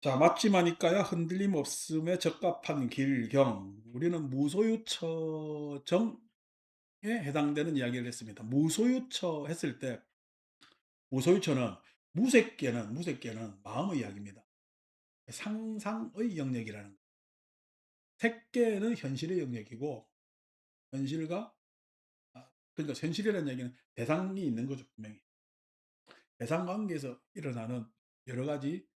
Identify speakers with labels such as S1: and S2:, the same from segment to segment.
S1: 자, 맞지마니까야 흔들림 없음에 적합한 길경. 우리는 무소유처정에 해당되는 이야기를 했습니다. 무소유처 했을 때 무소유처는 무색계는 마음의 이야기입니다. 상상의 영역이라는 거. 색계는 현실의 영역이고 현실과 그러니까 현실이라는 얘기는 대상이 있는 거죠, 분명히. 대상 관계에서 일어나는 여러 가지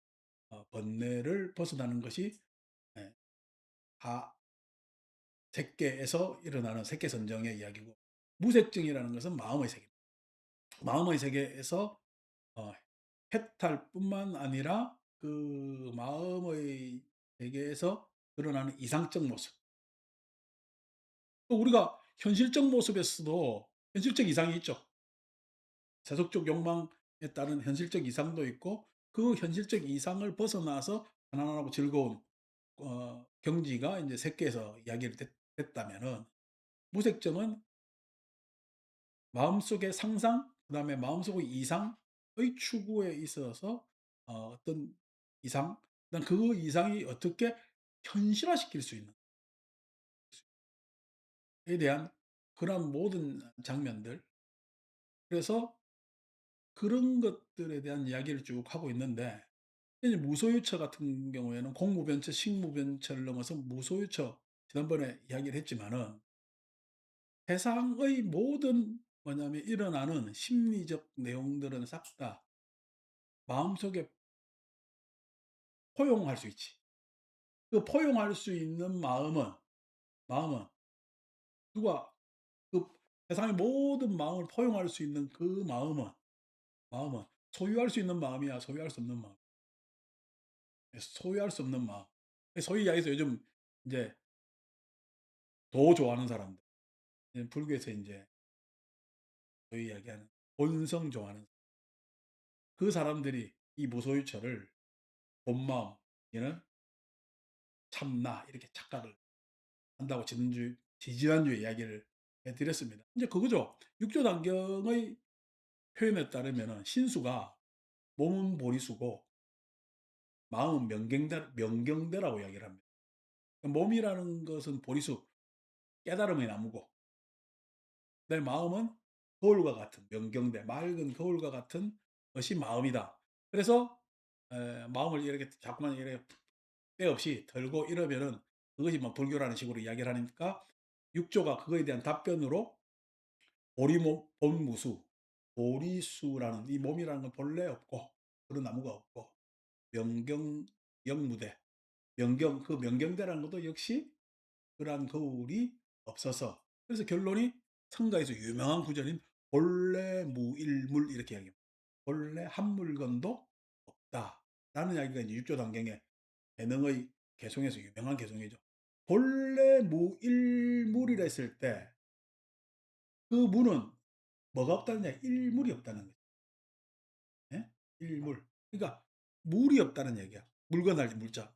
S1: 번뇌를 벗어나는 것이 예, 다 색계에서 일어나는 색계선정의 이야기고, 무색증이라는 것은 마음의 세계입니다. 마음의 세계에서 어, 해탈뿐만 아니라 그 마음의 세계에서 드러나는 이상적 모습. 또 우리가 현실적 모습에서도 현실적 이상이 있죠. 세속적 욕망에 따른 현실적 이상도 있고, 그 현실적 이상을 벗어나서 편안하고 즐거운 경지가 이제 색계에서 이야기를 됐다면은, 무색점은 마음속의 상상, 그다음에 마음속의 이상의 추구에 있어서 어떤 이상, 그다음 그 이상이 어떻게 현실화시킬 수 있는에 대한 그런 모든 장면들. 그래서 그런 것들에 대한 이야기를 쭉 하고 있는데, 이제 무소유처 같은 경우에는 공무변처, 식무변처를 넘어서 무소유처, 지난번에 이야기를 했지만은 세상의 모든 뭐냐면 일어나는 심리적 내용들은 싹 다 마음속에 포용할 수 있지. 그 포용할 수 있는 마음은 누가 그 세상의 모든 마음을 포용할 수 있는 그 마음은 소유할 수 있는 마음이야, 소유할 수 없는 마음. 소유할 수 없는 마음. 소위 이야기해서 요즘 이제 도 좋아하는 사람들, 불교에서 이제 소위 이야기하는 본성 좋아하는 그 사람들이 이 무소유처를 본마음, 얘는 참나 이렇게 착각을 한다고 지지난주에 이야기를 해 드렸습니다. 이제 그거죠. 육조 단경의 표현에 따르면은 신수가 몸은 보리수고 마음은 명경대라고 이야기를 합니다. 몸이라는 것은 보리수, 깨달음의 나무고, 내 마음은 거울과 같은 명경대, 맑은 거울과 같은 것이 마음이다. 그래서 마음을 이렇게 자꾸만 이렇게 때 없이 털고 이러면은 그것이 뭐 불교라는 식으로 이야기를 하니까, 육조가 그거에 대한 답변으로 보리몸 본무수, 보리수라는 이 몸이라는 건 본래 없고 그런 나무가 없고, 명경 영무대, 그 명경대라는 것도 역시 그러한 거울이 없어서, 그래서 결론이 성가에서 유명한 구절인 본래 무일물 이렇게 이야기합니다. 본래 한 물건도 없다라는 이야기가 이제 육조단경의 개능의 개송에서 유명한 개송이죠. 본래 무일물이라 했을 때 그 무는 뭐가 없다는 얘기, 일물이 없다는 거죠. 예? 일물. 그러니까 물이 없다는 얘기야. 물건할 때 물자.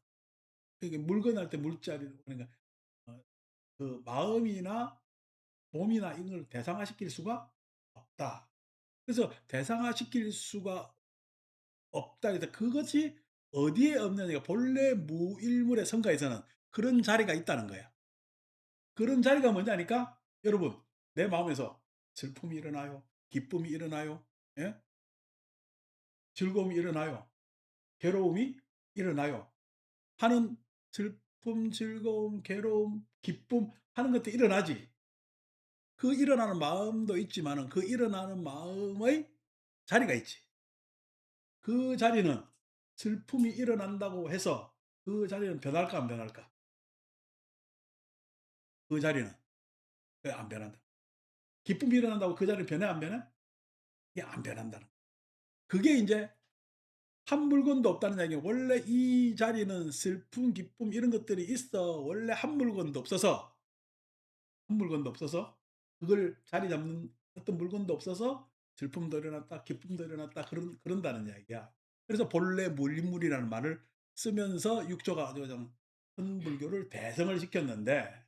S1: 그러니까 물건할 때 물자리, 그러니까 어, 그 마음이나 몸이나 이걸 대상화시킬 수가 없다. 그래서 대상화시킬 수가 없다. 그래서 그것이 어디에 없느냐. 본래 무일물의 성가에서는 그런 자리가 있다는 거야. 그런 자리가 뭐냐니까, 여러분, 내 마음에서 슬픔이 일어나요. 기쁨이 일어나요. 예? 즐거움이 일어나요. 괴로움이 일어나요. 하는 슬픔, 즐거움, 괴로움, 기쁨 하는 것도 일어나지. 그 일어나는 마음도 있지만은 그 일어나는 마음의 자리가 있지. 그 자리는 슬픔이 일어난다고 해서 그 자리는 변할까 안 변할까? 그 자리는 안 변한다. 기쁨이 일어난다고 그 자리는 변해 안 변해? 이게 안 변한다는. 그게 이제 한 물건도 없다는 얘기예요. 원래 이 자리는 슬픔, 기쁨 이런 것들이 있어. 원래 한 물건도 없어서 그걸 자리 잡는 어떤 물건도 없어서 슬픔도 일어났다, 기쁨도 일어났다, 그런다는 이야기야. 그래서 본래 물인물이라는 말을 쓰면서 육조가 아주 좀 큰 불교를 대성을 시켰는데,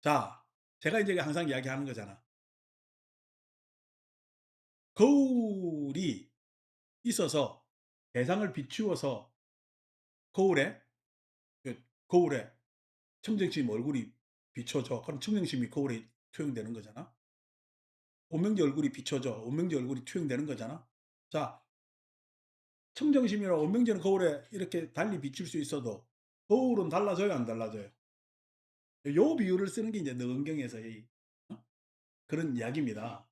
S1: 자, 제가 이제 항상 이야기하는 거잖아. 거울이 있어서 대상을 비추어서 거울에 거울에 청정심 얼굴이 비춰져. 그럼 청정심이 거울에 투영되는 거잖아. 오명재 얼굴이 비춰져. 오명재 얼굴이 투영되는 거잖아. 자, 청정심이랑 오명재는 거울에 이렇게 달리 비출 수 있어도 거울은 달라져요, 안 달라져요? 요 비유를 쓰는 게 이제 능경에서의 어? 그런 이야기입니다.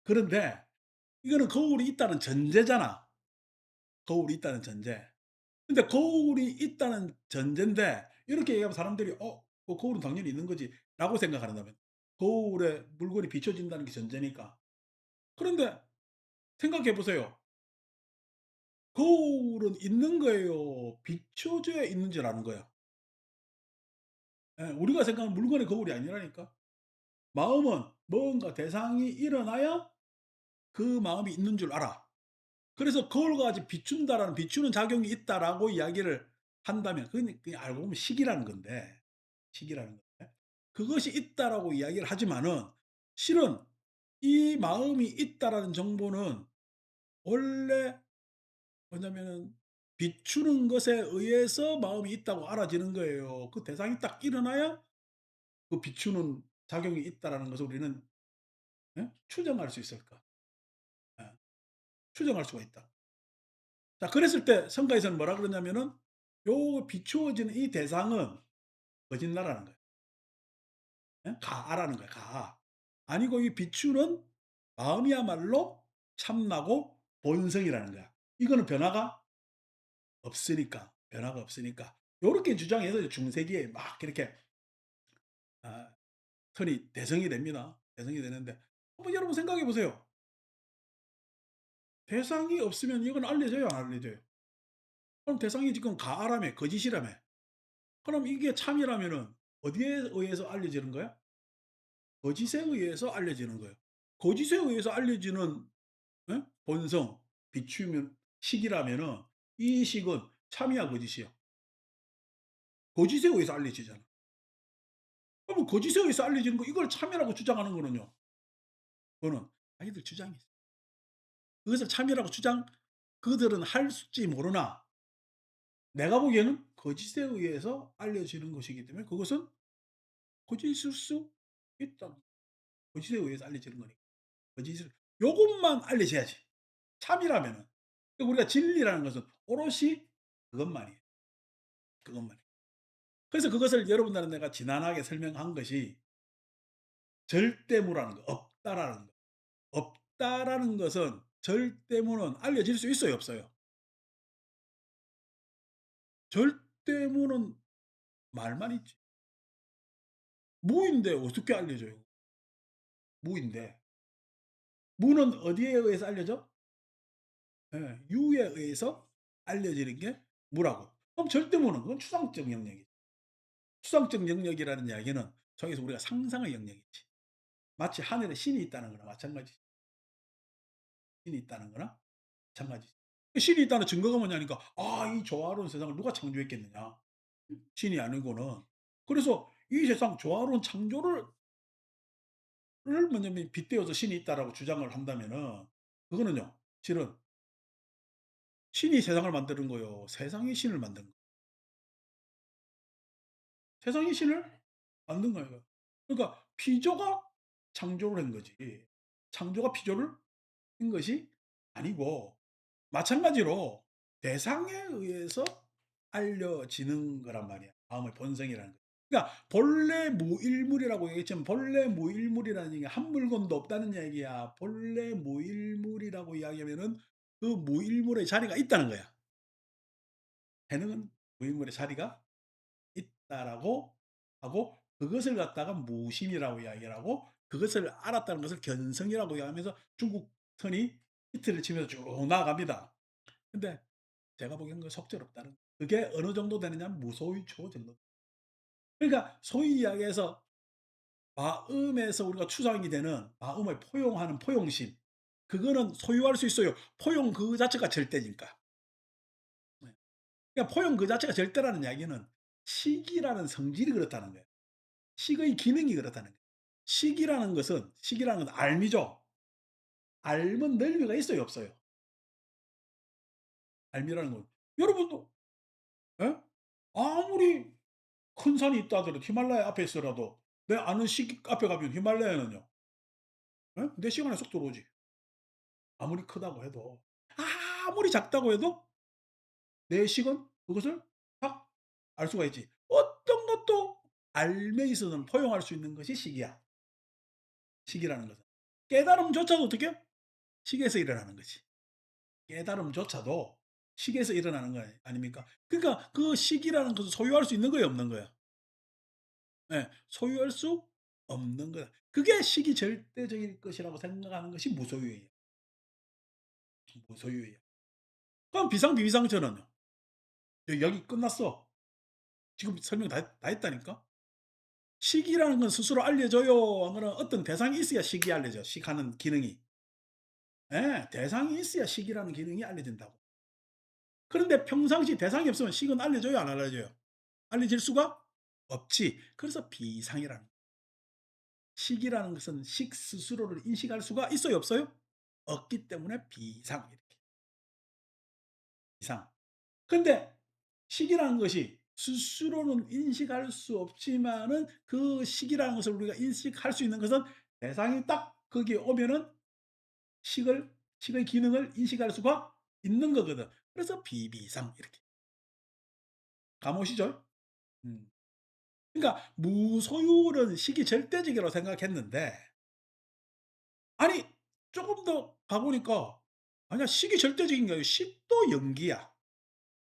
S1: 그런데 이거는 거울이 있다는 전제잖아. 거울이 있다는 전제. 근데 거울이 있다는 전제인데 이렇게 얘기하면 사람들이 그 거울은 당연히 있는 거지라고 생각한다면 거울에 물건이 비춰진다는 게 전제니까. 그런데 생각해 보세요. 거울은 있는 거예요? 비춰져야 있는 줄 아는 거야? 예, 우리가 생각하는 물건의 거울이 아니라니까. 마음은 뭔가 대상이 일어나야 그 마음이 있는 줄 알아. 그래서 거울과 같이 비춘다라는 비추는 작용이 있다라고 이야기를 한다면 그냥 알고 보면 식이라는 건데 식이라는 건데 그것이 있다라고 이야기를 하지만은 실은 이 마음이 있다라는 정보는 원래 뭐냐면은 비추는 것에 의해서 마음이 있다고 알아지는 거예요. 그 대상이 딱 일어나야 그 비추는 작용이 있다라는 것을 우리는 추정할 수 있을까? 예. 추정할 수가 있다. 자, 그랬을 때 성가에서는 뭐라 그러냐면은 요 비추어지는 이 대상은 거짓말하는 거예요. 예? 가라는 거예요. 가. 아니고 이 비추는 마음이야말로 참나고 본성이라는 거야. 이거는 변화가 없으니까. 변화가 없으니까. 요렇게 주장해서 중세기에 막 이렇게 아 선이 대성이 됩니다. 대성이 되는데 한번 여러분 생각해 보세요. 대상이 없으면 이건 알려져요, 안 알려져요? 그럼 대상이 지금 가라며 거짓이라며. 그럼 이게 참이라면은 어디에 의해서 알려지는 거야? 거짓에 의해서 알려지는 거예요. 거짓에 의해서 알려지는 본성, 비추면 식이라면은 이 식은 참이야 거짓이야? 거짓에 의해서 알려지잖아. 그러면 거짓에 의해서 알려지는 거 이걸 참이라고 주장하는 거는요. 그거는 자기들 주장이죠. 그것을 참이라고 주장 그들은 할지 모르나 내가 보기에는 거짓에 의해서 알려지는 것이기 때문에 그것은 거짓일 수 있다. 거짓에 의해서 알려지는 거니까. 거짓을 요것만 알려져야지. 참이라면은. 그러니까 우리가 진리라는 것은 오롯이 그것만이에요. 그것만이에요. 그래서 그것을 여러분들한테 내가 지난하게 설명한 것이 절대무라는 거, 없다라는 거. 없다라는 것은 절대무는 알려질 수 있어요, 없어요? 절대무는 말만 있지. 무인데 어떻게 알려져요? 무인데. 무는 어디에 의해서 알려져? 예, 유에 의해서 알려지는 게 무라고. 그럼 절대무는 그건 추상적 영역이지. 추상적 영역이라는 이야기는 저기서 우리가 상상의 영역이지. 마치 하늘에 신이 있다는 거나 마찬가지지. 신이 있다는 거나 마찬가지지. 신이 있다는 증거가 뭐냐니까 이 조화로운 세상을 누가 창조했겠느냐. 신이 아니고는. 그래서 이 세상 조화로운 창조를 뭐냐면 빗대어서 신이 있다라고 주장을 한다면은 그거는요. 실은 신이 세상을 만드는 거요. 세상이 신을 만든 거. 세상이 신을 만든 거예요. 그러니까 피조가 창조를 한 거지. 창조가 피조를 한 것이 아니고 마찬가지로 대상에 의해서 알려지는 거란 말이야. 마음의 본성이라는 거. 그러니까 본래 무일물이라고 얘기했지만 본래 무일물이라는 얘기가 한 물건도 없다는 얘기야. 본래 무일물이라고 이야기하면은 그 무일물의 자리가 있다는 거야. 해능은 무일물의 자리가 있다라고 하고 그것을 갖다가 무심이라고 이야기를 하고 그것을 알았다는 것을 견성이라고 이야기하면서 중국 선이 히트를 치면서 쭉 나아갑니다. 근데 제가 보기에는 그 속절없다는 거예요. 그게 어느 정도 되느냐면 무소유초 정도. 그러니까 소위 이야기해서 마음에서 우리가 추상이 되는 마음을 포용하는 포용심. 그거는 소유할 수 있어요. 포용 그 자체가 절대니까. 네. 그러니까 포용 그 자체가 절대라는 이야기는 식이라는 성질이 그렇다는 거예요. 식의 기능이 그렇다는 거예요. 식이라는 건 알미죠. 알면 넓이가 있어요, 없어요? 알미라는 건 여러분도 예? 아무리 큰 산이 있다 하더라도 히말라야 앞에 있어라도 내 아는 식 앞에 가면 히말라야는요. 예? 내 시간에 쏙 들어오지. 아무리 크다고 해도. 아무리 작다고 해도 내 식은 그것을 딱 알 수가 있지. 어떤 것도 알매 있어서는 포용할 수 있는 것이 식이야. 식이라는 것은. 깨달음조차도 어떻게? 식에서 일어나는 거지. 깨달음조차도 식에서 일어나는 거 아닙니까? 그러니까 그 식이라는 것을 소유할 수 있는 거예요, 없는 거예요? 예. 소유할 수 없는 거야. 그게 식이 절대적일 것이라고 생각하는 것이 무소유예요. 무소유예요. 그럼 비상비비상전은요? 여기 끝났어. 지금 설명 다 했다니까? 식이라는 건 스스로 알려져요? 아니면 어떤 대상이 있어야 식이 알려져, 식하는 기능이. 예. 대상이 있어야 식이라는 기능이 알려진다고. 그런데 평상시 대상이 없으면 식은 알려져요, 안 알려져요? 알려질 수가 없지. 그래서 비상이라는 거예요. 식이라는 것은 식 스스로를 인식할 수가 있어요, 없어요? 없기 때문에 비상 이렇게 비상. 근데 식이라는 것이 스스로는 인식할 수 없지만은 그 식이라는 것을 우리가 인식할 수 있는 것은 대상이 딱 거기에 오면은 식을 식의 기능을 인식할 수가 있는 거거든. 그래서 비비상 이렇게. 감오시죠? 음. 그러니까 무소유는 식이 절대적이라고 생각했는데 아니 쪼금 더 가 보니까 아니야 식이 절대적인 게 아니고 식도 연기야.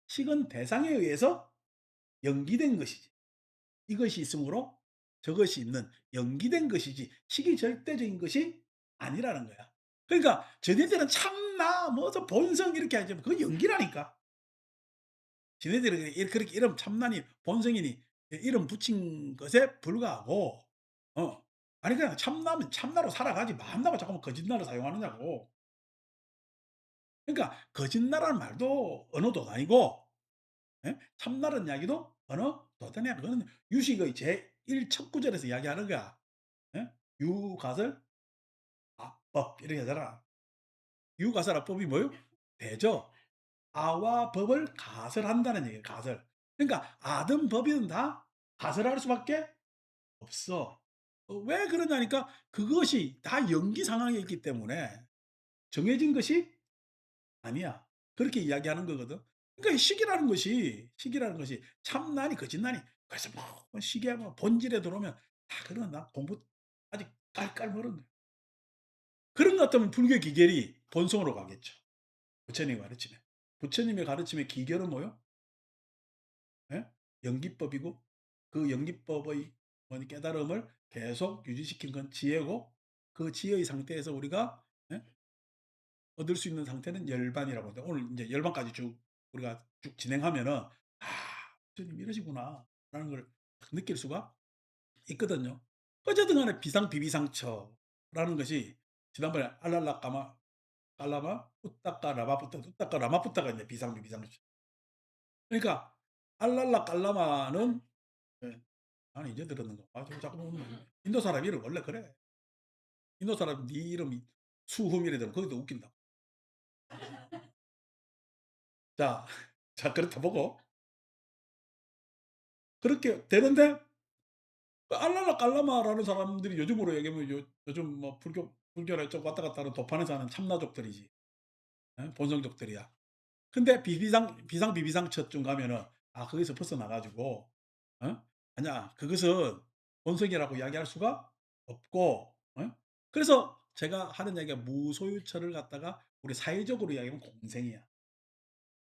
S1: 식은 대상에 의해서 연기된 것이지. 이것이 있으므로 저것이 있는 연기된 것이지 식이 절대적인 것이 아니라는 거야. 그러니까 쟤네들은 참나 뭐 저 본성 이렇게 하지 그건 연기라니까. 쟤네들은 그렇게 이름 참나니 본성이니 이름 붙인 것에 불과하고 아니 그냥 참나면 참나로 살아가지 만나고 자꾸만 거짓말을 사용하느냐고. 그러니까 거짓말하는 말도 언어도 아니고 예? 참나라는 이야기도 언어 도단이야. 그거는 유식의 제1 첫 구절에서 이야기하는 거야. 예? 유가설 아법 이렇게 하잖아. 유가설 아법이 뭐예요? 대죠. 아와 법을 가설한다는 얘기예요. 가설. 그러니까 아든 법이든 다 가설할 수밖에 없어. 왜 그러냐니까 그것이 다 연기 상황에 있기 때문에 정해진 것이 아니야. 그렇게 이야기하는 거거든. 그러니까 이 식이라는 것이 참나니 거짓나니 그래서 뭐 시기야 뭐 본질에 들어오면 다 그런 나 공부 아직 깔깔 모르는 거야. 그런 것 같으면 불교 기결이 본성으로 가겠죠. 부처님의 가르침에. 부처님의 가르침의 기결은 뭐요? 예? 연기법이고 그 연기법의 뭐니 깨달음을 계속 유지시킨 건 지혜고 그 지혜의 상태에서 우리가 예? 얻을 수 있는 상태는 열반이라고 하는데 오늘 이제 열반까지 쭉 우리가 쭉 진행하면은 '아 부처님 이러시구나.'라는 걸 느낄 수가 있거든요. 어쨌든 간에 비상비비상처라는 것이 지난번에 알랄라 까마 깔라마 우따까 라마푸타 우따까 라마푸타가 이제 비상비비상처. 그러니까 알랄라 깔라마는 예 나는 이제 들었는 거. 아 저 자꾸 인도 사람 이름 원래 그래. 인도 사람 네 이름이 수흠 이래 되면 거기도 웃긴다. 자 자 그렇다 보고 그렇게 되는데 그 알랄라 깔라마라는 사람들이 요즘으로 얘기하면 요즘 뭐 불교를 좀 왔다 갔다 하는 도판에서 하는 참나족들이지. 예? 본성족들이야. 근데 비상비비상처쯤 가면은 거기서 벗어나 가지고 아니야. 그것은 본성이라고 이야기할 수가 없고 그래서 제가 하는 이야기가 무소유처를 갖다가 우리 사회적으로 이야기하면 공생이야.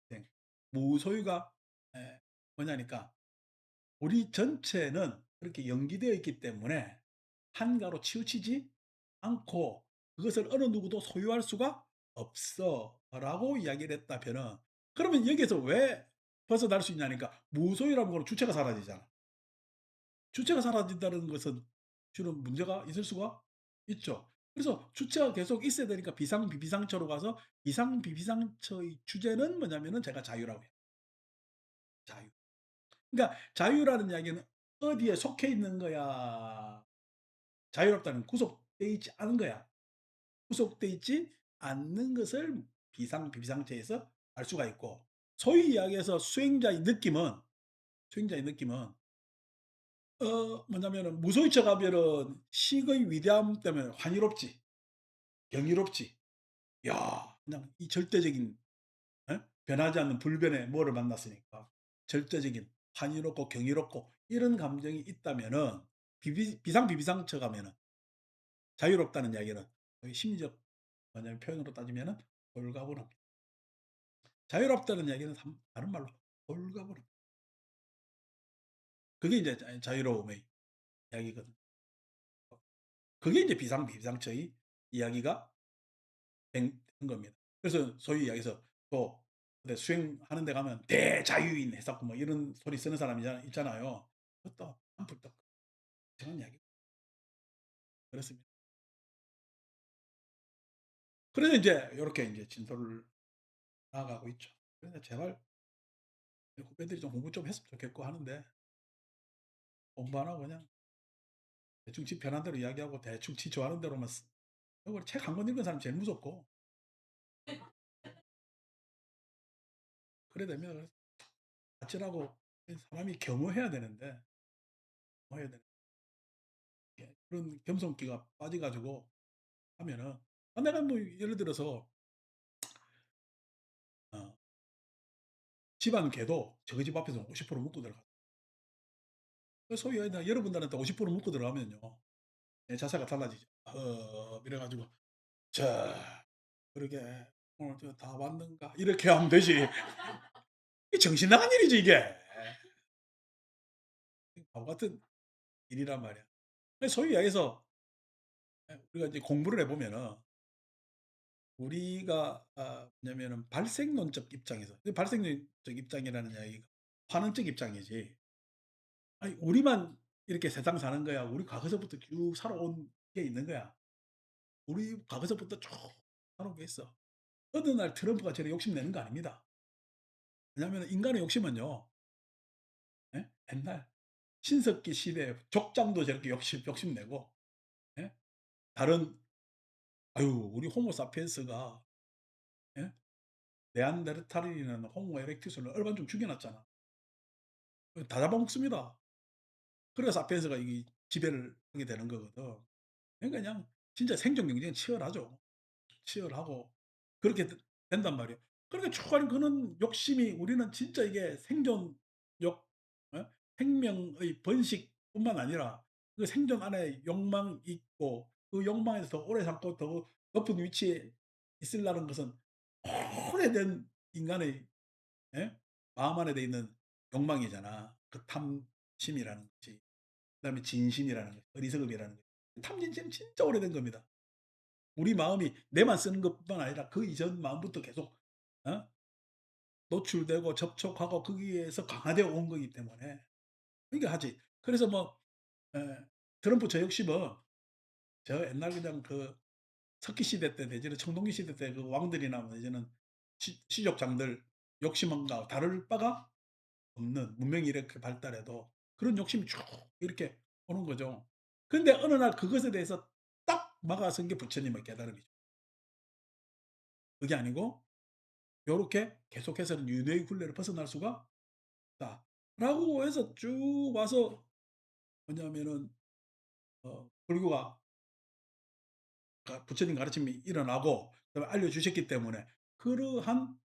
S1: 생. 무소유가 뭐냐니까 우리 전체는 그렇게 연기되어 있기 때문에 한가로 치우치지 않고 그것을 어느 누구도 소유할 수가 없어라고 이야기를 했다면은 그러면 여기에서 왜 벗어날 수 있냐니까 무소유라는 거는 주체가 사라지잖아. 주체가 사라진다는 것은 주는 문제가 있을 수가 있죠. 그래서 주체가 계속 있어야 되니까 비상비비상처로 가서 비상비비상처의 주제는 뭐냐면은 제가 자유라고 해요. 자유. 그러니까 자유라는 이야기는 어디에 속해 있는 거야. 자유롭다는 구속되어 있지 않은 거야. 구속되어 있지 않는 것을 비상비상체에서 알 수가 있고 소위 이야기해서 수행자의 느낌은 수행자의 느낌은 뭐냐면은 무소히 쳐가면은 식의 위대함 때문에 환희롭지, 경이롭지. 야 그냥 이 절대적인 변하지 않는 불변의 뭐를 만났으니까 절대적인 환희롭고 경이롭고 이런 감정이 있다면은 비상비비상 쳐가면은 자유롭다는 이야기는 거의 심리적 뭐냐면 표현으로 따지면은 홀가분합니다. 자유롭다는 이야기는 다른 말로 홀가분합. 그게 이제 자유로움의 이야기거든. 그게 이제 비상비상처의 이야기가 된 겁니다. 그래서 소위 이야기해서 또 수행하는 데 가면 대자유인 해갖고 뭐 이런 소리 쓰는 사람 있잖아요. 그것도 한풀떡 이상한 이야기. 그렇습니다. 그래서 이제 요렇게 이제 진도를 나아가고 있죠. 그래서 제발 후배들이 좀 공부 좀 했으면 좋겠고 하는데 공부 안 하고 그냥 대충 지 편한 대로 이야기하고 대충 지 좋아하는 대로만 책 한 권 읽은 사람이 제일 무섭고 그래 되면 아찔하고 사람이 겸허해야 되는데 겸허해야 되는 게 그런 겸손기가 빠져 가지고 하면은 내가 뭐 예를 들어서 어 집안 개도 저희 집 앞에서 50% 묻고 들어가. 그 소위 여러분들한테 50% 묻고 들어가면요. 내 자세가 달라지죠. 이래 가지고 "자 그러게 오늘 저 다 왔는가?" 이렇게 하면 되지. 이게 정신 나간 일이지 이게. 바보 같은 일이란 말이야. 소위 이야기해서 우리가 이제 공부를 해 보면은 우리가 뭐냐면은 발생론적 입장에서 그 발생론적 입장이라는 이야기가 환원적 입장이지 아니 우리만 이렇게 세상 사는 거야. 우리 과거서부터 쭉 살아온 게 있는 거야. 우리 과거서부터 쭉 살아온 게 있어. 어느 날 트럼프가 저렇게 욕심내는 거 아닙니다. 왜냐하면 인간의 욕심은요. 예? 옛날 신석기 시대 족장도 저렇게 욕심내고 예? 다른 아유 우리 호모 사피엔스가 예? 네안데르탈인이나 호모 에렉투스를 얼반좀 죽여놨잖아. 다 잡아먹습니다. 그래서 사피엔스가 이 지배를 하게 되는 거거든. 그러니까 그냥 진짜 생존 경쟁은 치열하죠. 치열하고 그렇게 된단 말이에요. 그러니까 추구하는 그런 욕심이 우리는 진짜 이게 생존 욕, 생명의 번식뿐만 아니라 그 생존 안에 욕망이 있고 그 욕망에서 더 오래 살고 더 높은 위치에 있으려는 것은 오래된 인간의 예? 마음 안에 돼 있는 욕망이잖아. 그 탐심이라는 것이. 그다음에 진심이라는 것, 어리석음이라는 것. 탐진심은 진짜 오래된 겁니다. 우리 마음이 내만 쓰는 것뿐만 아니라 그 이전 마음부터 계속 어? 노출되고 접촉하고 거기에서 강화되어 온 거기 때문에 그러니까 하지. 그래서 뭐 에, 트럼프 저 역시 뭐 저 옛날 그냥 그 석기 시대 때 내지는 청동기 시대 때 그 왕들이나 뭐 이제는 시족장들 욕심과 다를 바가 없는 문명이 이렇게 발달해도 그런 욕심이 쭉 이렇게 오는 거죠. 그런데 어느 날 그것에 대해서 딱 막아선 게 부처님의 깨달음이죠. 그게 아니고 요렇게 계속해서는 윤회의 굴레를 벗어날 수가 없다라고 해서 쭉 와서 뭐냐면은 불교가 부처님 가르침이 일어나고 그다음에 알려주셨기 때문에 그러한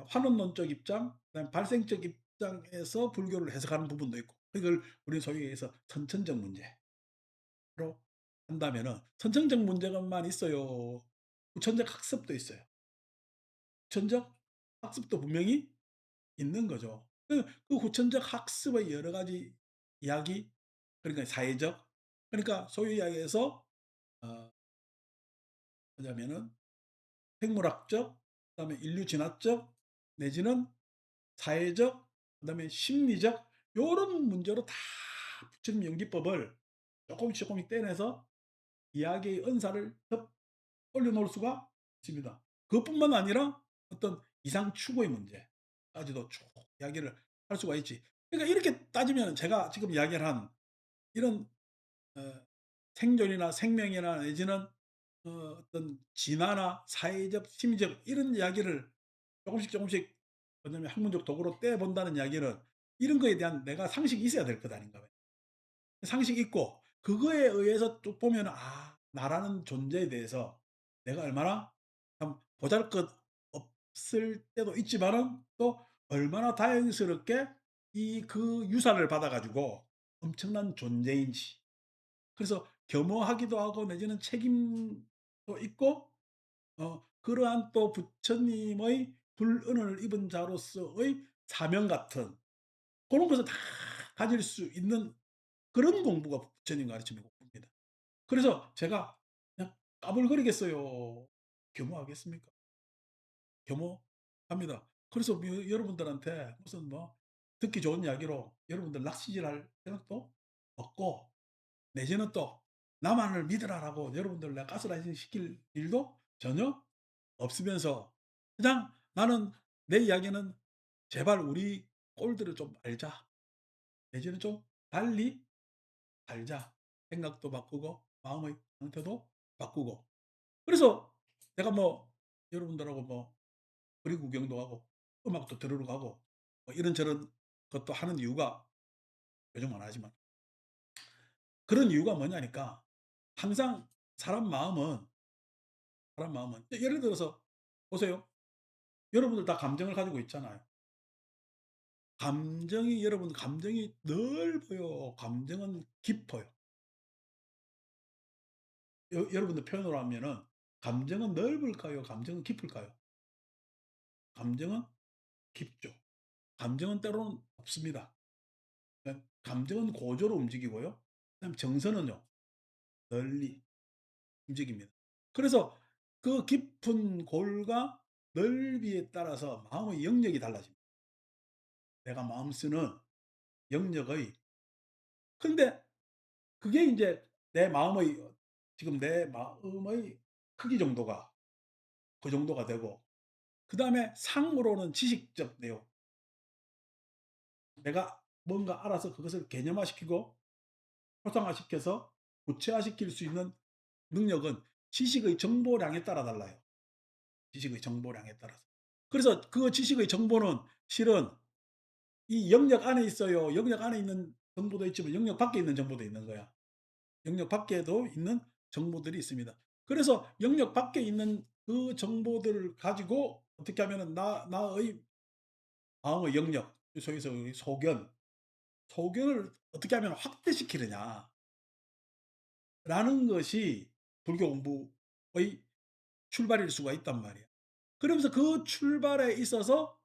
S1: 환원론적 입장 그다음에 발생적 입장에서 불교를 해석하는 부분도 있고 이걸 우리 소위 해서 선천적 문제로 한다면은 선천적 문제만 있어요. 후천적 학습도 있어요. 후천적 학습도 분명히 있는 거죠. 그 후천적 학습의 여러 가지 이야기, 그러니까 사회적, 그러니까 소위 이야기해서 어, 뭐냐면은 생물학적, 그다음에 인류 진화적, 내지는 사회적, 그다음에 심리적 요런 문제로 다 부처님 연기법을 조금씩 조금씩 떼내서 이야기의 은사를 더 올려놓을 수가 있습니다. 그것뿐만 아니라 어떤 이상 추구의 문제까지도 쭉 이야기를 할 수가 있지. 그러니까 이렇게 따지면 제가 지금 이야기를 한 이런 어, 생존이나 생명이나 내지는 어떤 진화나 사회적, 심리적 이런 이야기를 조금씩 조금씩 뭐냐면 학문적 도구로 떼본다는 이야기는 이런 거에 대한 내가 상식이 있어야 될 것 아닌가 봐요. 상식이 있고 그거에 의해서 쭉 보면은 '아 나라는 존재에 대해서 내가 얼마나 참 보잘것없을 때도 있지만은 또 얼마나 다행스럽게 이 그 유산을 받아 가지고 엄청난 존재인지.' 그래서 겸허하기도 하고 내지는 책임도 있고 그러한 또 부처님의 불은을 입은 자로서의 사명 같은 고런 것을 다 가질 수 있는 그런 공부가 부처님 가르침의 공부입니다. 그래서 제가 그냥 까불거리겠어요. 겸허하겠습니까? 겸허합니다. 그래서 여러분들한테 무슨 뭐 듣기 좋은 이야기로 여러분들 낚시질할 생각도 없고 내지는 또 나만을 믿으라라고 여러분들 내가 가스라이팅 시킬 일도 전혀 없으면서 그냥 '나는 내 이야기는 제발 우리 꼴들을 좀 알자. 내지는 좀 달리 살자.' 생각도 바꾸고 마음의 상태도 바꾸고 그래서 내가 뭐 여러분들하고 뭐 거리 구경도 가고 음악도 들으러 가고 뭐 이런저런 것도 하는 이유가 요즘은 안 하지만 그런 이유가 뭐냐니까 항상 사람 마음은 예를 들어서 보세요. 여러분들 다 감정을 가지고 있잖아요. 여러분 감정이 넓어요. 감정은 깊어요. 여러분들 표현으로 하면은 감정은 넓을까요? 감정은 깊을까요? 감정은 깊죠. 감정은 때로는 없습니다. 감정은 고조로 움직이고요. 그다음에 정서는요, 널리 움직입니다. 그래서 그 깊은 골과 넓이에 따라서 마음의 영역이 달라집니다. 내가 마음 쓰는 영역의 근데 그게 인제 내 마음의 지금 내 마음의 크기 정도가 그 정도가 되고 그다음에 상으로는 지식적 내용 내가 뭔가 알아서 그것을 개념화시키고 표상화시켜서 구체화시킬 수 있는 능력은 지식의 정보량에 따라 달라요. 지식의 정보량에 따라서. 그래서 그 지식의 정보는 실은 이 영역 안에 있어요. 영역 안에 있는 정보도 있지만 영역 밖에 있는 정보도 있는 거야. 영역 밖에도 있는 정보들이 있습니다. 그래서 영역 밖에 있는 그 정보들을 가지고 어떻게 하면은 나의 마음의 영역, 소위 해서 우리 소견을 어떻게 하면 확대시키느냐라는 것이 불교 공부의 출발일 수가 있단 말이에요. 그러면서 그 출발에 있어서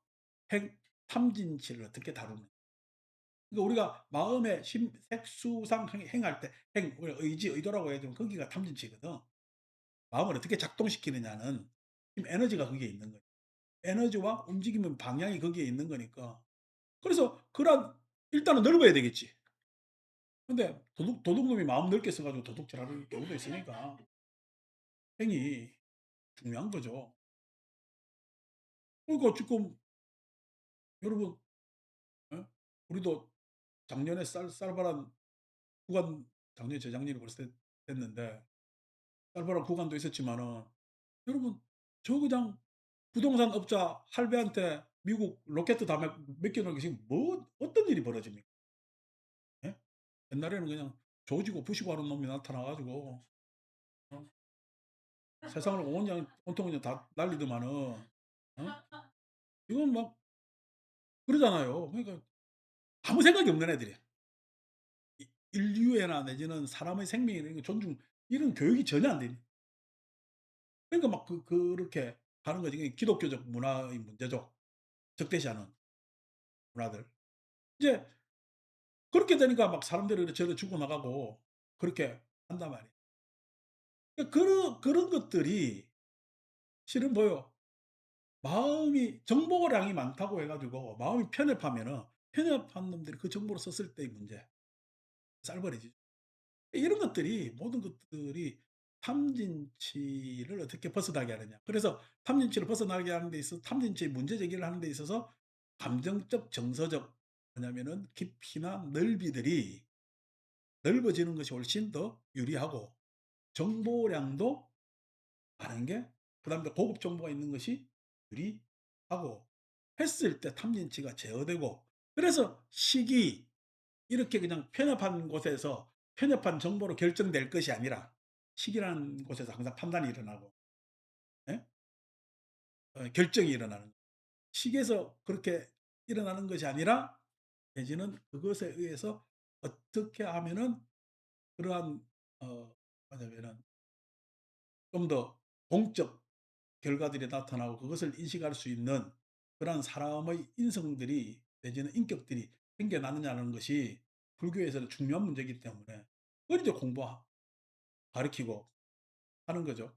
S1: 행 탐진치를 어떻게 다루느냐. 그러니까 우리가 마음의 색수상 행할 때 우리가 의도라고 해야 되면 거기가 탐진치거든. 마음을 어떻게 작동시키느냐는 힘 에너지가 거기에 있는 거예요. 에너지와 움직이는 방향이 거기에 있는 거니까. 그래서 그런 일단은 넓어야 되겠지. 근데 도둑놈이 마음 넓게 써 가지고 도둑질하는 경우도 있으니까 행이 중요한 거죠. 그러니까 지금 여러분 예? 우리도 작년에 쌀쌀바람 구간 작년 재작년이 벌써 됐는데 쌀바람 구간도 있었지만은 여러분 저 그냥 부동산 업자 할배한테 미국 로켓 다 맡겨 놓은 게 지금 뭐 어떤 일이 벌어집니까? 예? 옛날에는 그냥 조지고 부시고 하는 놈이 나타나 가지고 어 세상을 온통 그냥 다 날리더만은 이건 막 그러잖아요. 그러니까 아무 생각이 없는 애들이야. 인류애나 내지는 사람의 생명에 대한 존중 이런 교육이 전혀 안 돼. 그러니까 막 그렇게 하는 거지. 그게 기독교적 문화의 문제죠. 적대시하는 문화들. 이제 그렇게 되니까 막 사람들이 이래저래 죽어나가고 그렇게 한단 말이에요. 그러니까 그런 것들이 실은 뭐예요? 마음이 정보량이 많다고 해 가지고 마음이 편협하면은 편협한 놈들이 그 정보를 썼을 때의 문제. 쌀벌이지. 이런 것들이 모든 것들이 탐진치를 어떻게 벗어나게 하느냐. 그래서 탐진치를 벗어나게 하는 데 있어서 탐진치의 문제 제기를 하는 데 있어서 감정적, 정서적 뭐냐면은 깊이나 넓이들이 넓어지는 것이 훨씬 더 유리하고 정보량도 많은 게 그다음에 또 고급 정보가 있는 것이 유리하고 했을 때 탐진치가 제어되고 그래서 식이 이렇게 그냥 편협한 곳에서 편협한 정보로 결정될 것이 아니라 식이라는 곳에서 항상 판단이 일어나고, 예? 결정이 일어나는, 식에서 그렇게 일어나는 것이 아니라 내지는 그것에 의해서 어떻게 하면은 그러한 뭐냐면은 좀 더 공적 결과들이 나타나고 그것을 인식할 수 있는 그러한 사람의 인성들이 내지는 인격들이 생겨나느냐는 것이 불교에서는 중요한 문제이기 때문에 그걸 이제 가르치고 하는 거죠.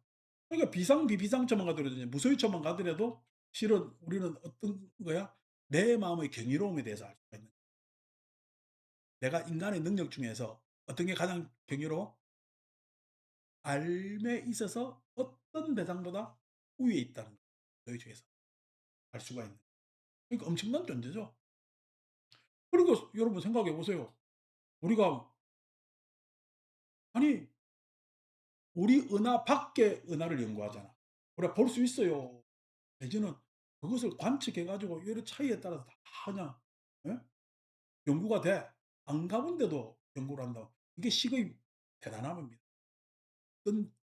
S1: 그러니까 비비상처만 가더라도 이제 무소유처만 가더라도 실은 우리는 어떤 거야? 내 마음의 경이로움에 대해서 알 수가 있는 거야. 내가 인간의 능력 중에서 어떤 게 가장 경이로워? 삶에 있어서 어떤 대상보다 우위에 있다는 거예요. 너희 중에서 알 수가 있는. 그러니까 엄청난 존재죠. 그리고 여러분 생각해 보세요. 우리가 아니 우리 은하 밖의 은하를 연구하잖아. 우리가 볼 수 있어요. 내지는 그것을 관측해 가지고 여러 차이에 따라서 다 그냥, 예? 연구가 돼. 안 가본데도 연구를 한다. 이게 식의 대단함입니다. 어떤